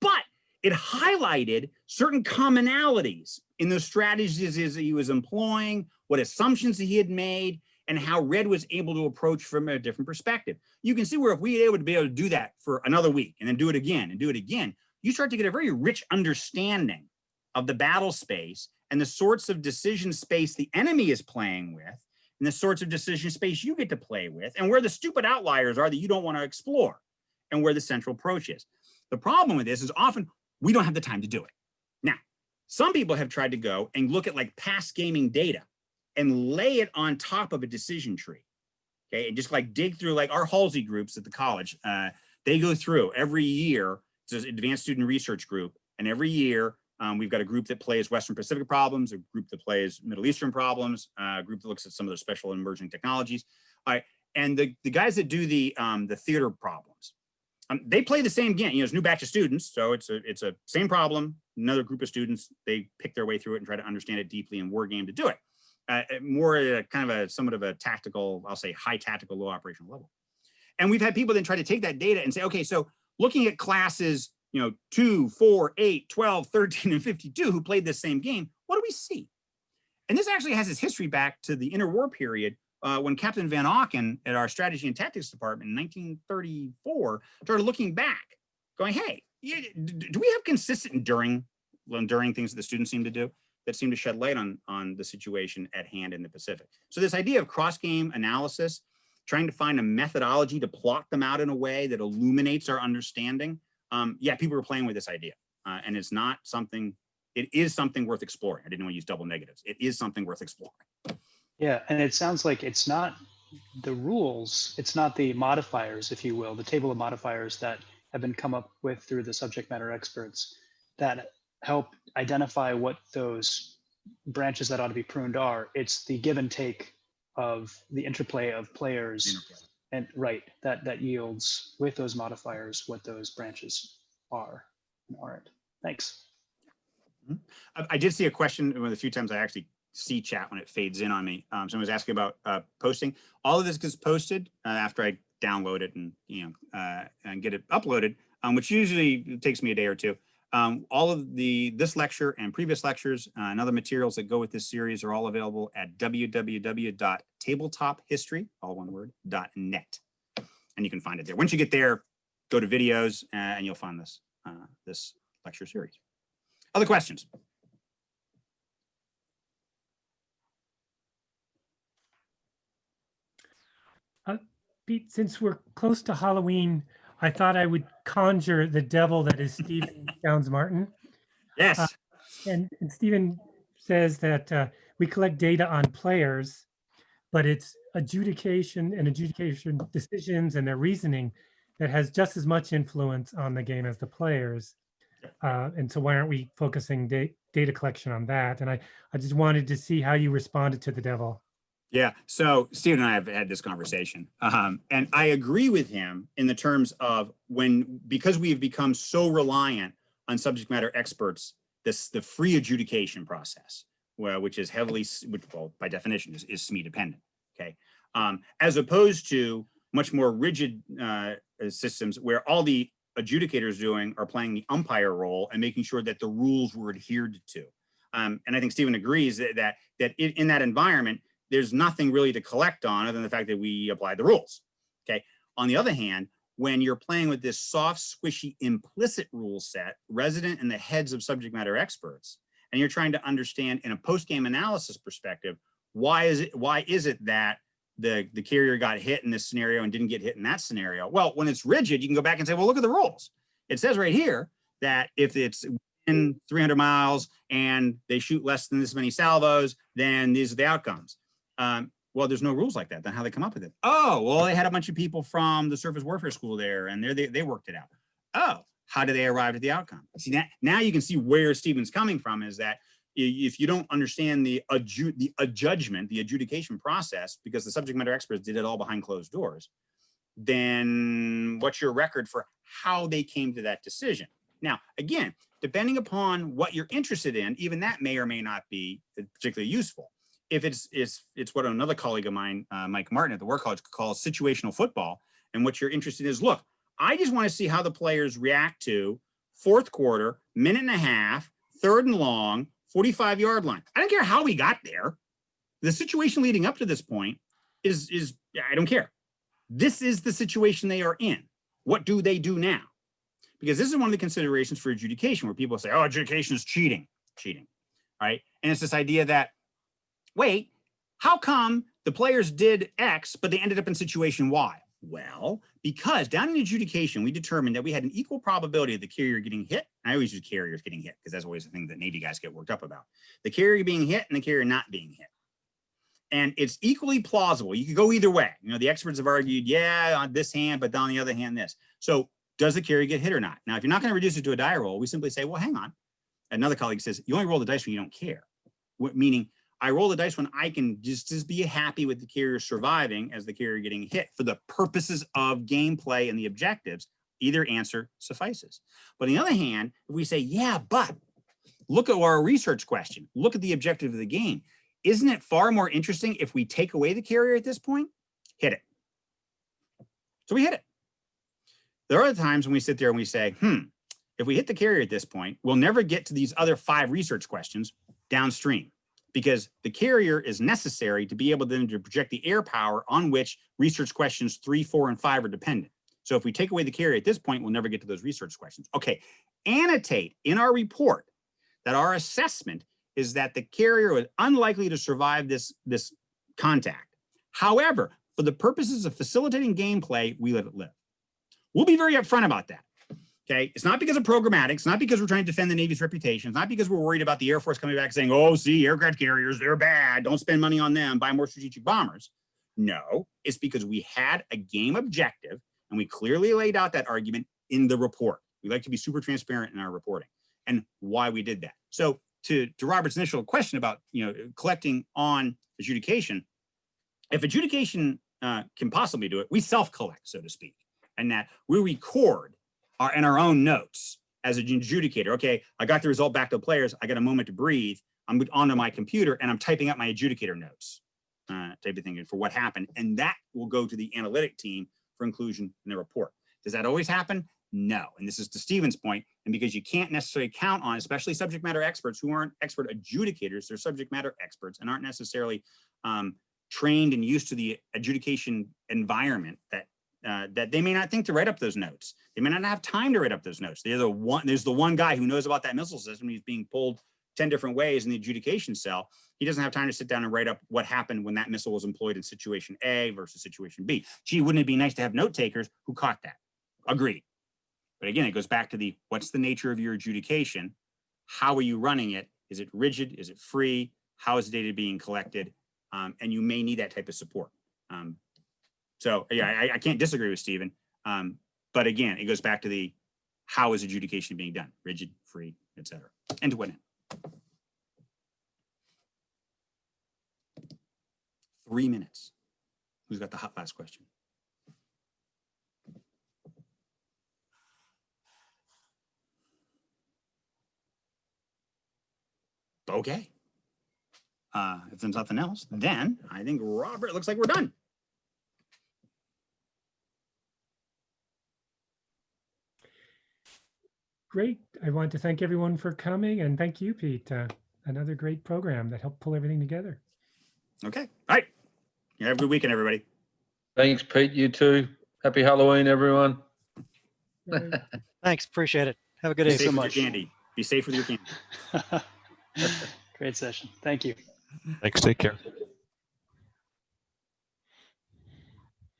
But it highlighted certain commonalities in the strategies that he was employing, what assumptions that he had made, and how Red was able to approach from a different perspective. You can see where if we were able to be able to do that for another week and then do it again and do it again, you start to get a very rich understanding of the battle space and the sorts of decision space the enemy is playing with, and the sorts of decision space you get to play with, and where the stupid outliers are that you don't want to explore, and where the central approach is. The problem with this is often we don't have the time to do it. Now, some people have tried to go and look at like past gaming data and lay it on top of a decision tree, okay? And just like dig through, like our Halsey groups at the college, they go through every year. It's an advanced student research group, and every year we've got a group that plays Western Pacific problems, a group that plays Middle Eastern problems, a group that looks at some of the special and emerging technologies. All right, and the guys that do the theater problems, they play the same game. It's a new batch of students, so it's a same problem, another group of students. They pick their way through it and try to understand it deeply and war game to do it. More kind of somewhat of a tactical, I'll say high tactical, low operational level. And we've had people then try to take that data and say, okay, so looking at classes, 2, 4, 8, 12, 13, and 52 who played this same game, what do we see? And this actually has its history back to the interwar period when Captain Van Auken at our strategy and tactics department in 1934 started looking back, going, hey, do we have consistent enduring things that the students seem to do that seem to shed light on the situation at hand in the Pacific? So this idea of cross-game analysis, trying to find a methodology to plot them out in a way that illuminates our understanding. Yeah, people were playing with this idea, and it's not something, it is something worth exploring. I didn't want to use double negatives. It is something worth exploring. Yeah, and it sounds like it's not the rules, it's not the modifiers, if you will, the table of modifiers that have been come up with through the subject matter experts that help identify what those branches that ought to be pruned are. It's the give and take of the interplay of players, and that yields with those modifiers what those branches are and aren't. Thanks. I did see a question one of the few times I actually see chat when it fades in on me. Someone was asking about posting. All of this gets posted after I download it and and get it uploaded, which usually takes me a day or two. All of this lecture and previous lectures and other materials that go with this series are all available at www.tabletophistory, all one word, .net. And you can find it there. Once you get there, go to videos and you'll find this, this lecture series. Other questions? Pete, since we're close to Halloween, I thought I would conjure the devil that is Stephen Downs Martin. Yes. And Stephen says that we collect data on players, but it's adjudication decisions and their reasoning that has just as much influence on the game as the players. And so why aren't we focusing data collection on that? And I just wanted to see how you responded to the devil. Yeah. So Steve and I have had this conversation, and I agree with him in the terms of because we have become so reliant on subject matter experts, the free adjudication process, which is heavily, well, by definition is SME dependent. Okay. As opposed to much more rigid systems where all the adjudicators are playing the umpire role and making sure that the rules were adhered to. And I think Stephen agrees that in that environment, there's nothing really to collect on other than the fact that we applied the rules. Okay. On the other hand, when you're playing with this soft, squishy, implicit rule set resident in the heads of subject matter experts, and you're trying to understand in a post-game analysis perspective, why is it that the carrier got hit in this scenario and didn't get hit in that scenario? Well, when it's rigid, you can go back and say, well, look at the rules. It says right here that if it's in 300 miles and they shoot less than this many salvos, then these are the outcomes. Well, there's no rules like that. Then how they come up with it? Oh, well, they had a bunch of people from the surface warfare school there, and they worked it out. Oh, how did they arrive at the outcome? See, now you can see where Stephen's coming from, is that if you don't understand the adjudgment, the adjudication process, because the subject matter experts did it all behind closed doors, then what's your record for how they came to that decision? Now, again, depending upon what you're interested in, even that may or may not be particularly useful. If it's what another colleague of mine, Mike Martin at the War College, calls situational football, and what you're interested in is, look, I just want to see how the players react to fourth quarter, minute and a half, third and long, 45-yard line. I don't care how we got there. The situation leading up to this point is I don't care. This is the situation they are in. What do they do now? Because this is one of the considerations for adjudication, where people say, oh, adjudication is cheating, right? And it's this idea that, wait, how come the players did X, but they ended up in situation Y? Well, because down in adjudication, we determined that we had an equal probability of the carrier getting hit. I always use carriers getting hit because that's always the thing that Navy guys get worked up about. The carrier being hit and the carrier not being hit. And it's equally plausible. You could go either way. You know, the experts have argued, yeah, on this hand, but on the other hand, this. So does the carrier get hit or not? Now, if you're not going to reduce it to a die roll, we simply say, well, hang on. Another colleague says, you only roll the dice when you don't care. Meaning, I roll the dice when I can just be happy with the carrier surviving as the carrier getting hit. For the purposes of gameplay and the objectives, either answer suffices. But on the other hand, if we say, yeah, but look at our research question, look at the objective of the game. Isn't it far more interesting if we take away the carrier at this point? Hit it. So we hit it. There are times when we sit there and we say, if we hit the carrier at this point, we'll never get to these other 5 research questions downstream, because the carrier is necessary to be able then to project the air power on which research questions 3, 4, and 5 are dependent. So if we take away the carrier at this point, we'll never get to those research questions. Okay, annotate in our report that our assessment is that the carrier is unlikely to survive this contact. However, for the purposes of facilitating gameplay, we let it live. We'll be very upfront about that. Okay, it's not because of programmatic. It's not because we're trying to defend the Navy's reputation. It's not because we're worried about the Air Force coming back saying, oh, see, aircraft carriers, they're bad. Don't spend money on them. Buy more strategic bombers. No, it's because we had a game objective and we clearly laid out that argument in the report. We like to be super transparent in our reporting and why we did that. So to Robert's initial question about collecting on adjudication, if adjudication can possibly do it, we self-collect, so to speak, and that we record in our own notes as an adjudicator. Okay, I got the result back to the players. I got a moment to breathe. I'm onto my computer and I'm typing up my adjudicator notes, type of thing for what happened. And that will go to the analytic team for inclusion in the report. Does that always happen? No. And this is to Stephen's point. And because you can't necessarily count on, especially subject matter experts who aren't expert adjudicators, they're subject matter experts and aren't necessarily trained and used to the adjudication environment, that they may not think to write up those notes. They may not have time to write up those notes. There's the one guy who knows about that missile system. He's being pulled 10 different ways in the adjudication cell. He doesn't have time to sit down and write up what happened when that missile was employed in situation A versus situation B. Gee, wouldn't it be nice to have note takers who caught that? Agreed. But again, it goes back to what's the nature of your adjudication? How are you running it? Is it rigid? Is it free? How is the data being collected? And you may need that type of support. So yeah, I can't disagree with Stephen. But again, it goes back to how is adjudication being done? Rigid, free, etc. End to end. 3 minutes. Who's got the hot last question? Okay. If there's nothing else, then I think, Robert, it looks like we're done. Great. I want to thank everyone for coming, and thank you, Pete. Another great program that helped pull everything together. Okay. All right. Yeah, have a good weekend, everybody. Thanks, Pete. You too. Happy Halloween, everyone. Bye. Thanks. Appreciate it. Have a good Be evening. safe with your candy. Be safe with your candy. Great session. Thank you. Thanks. Take care.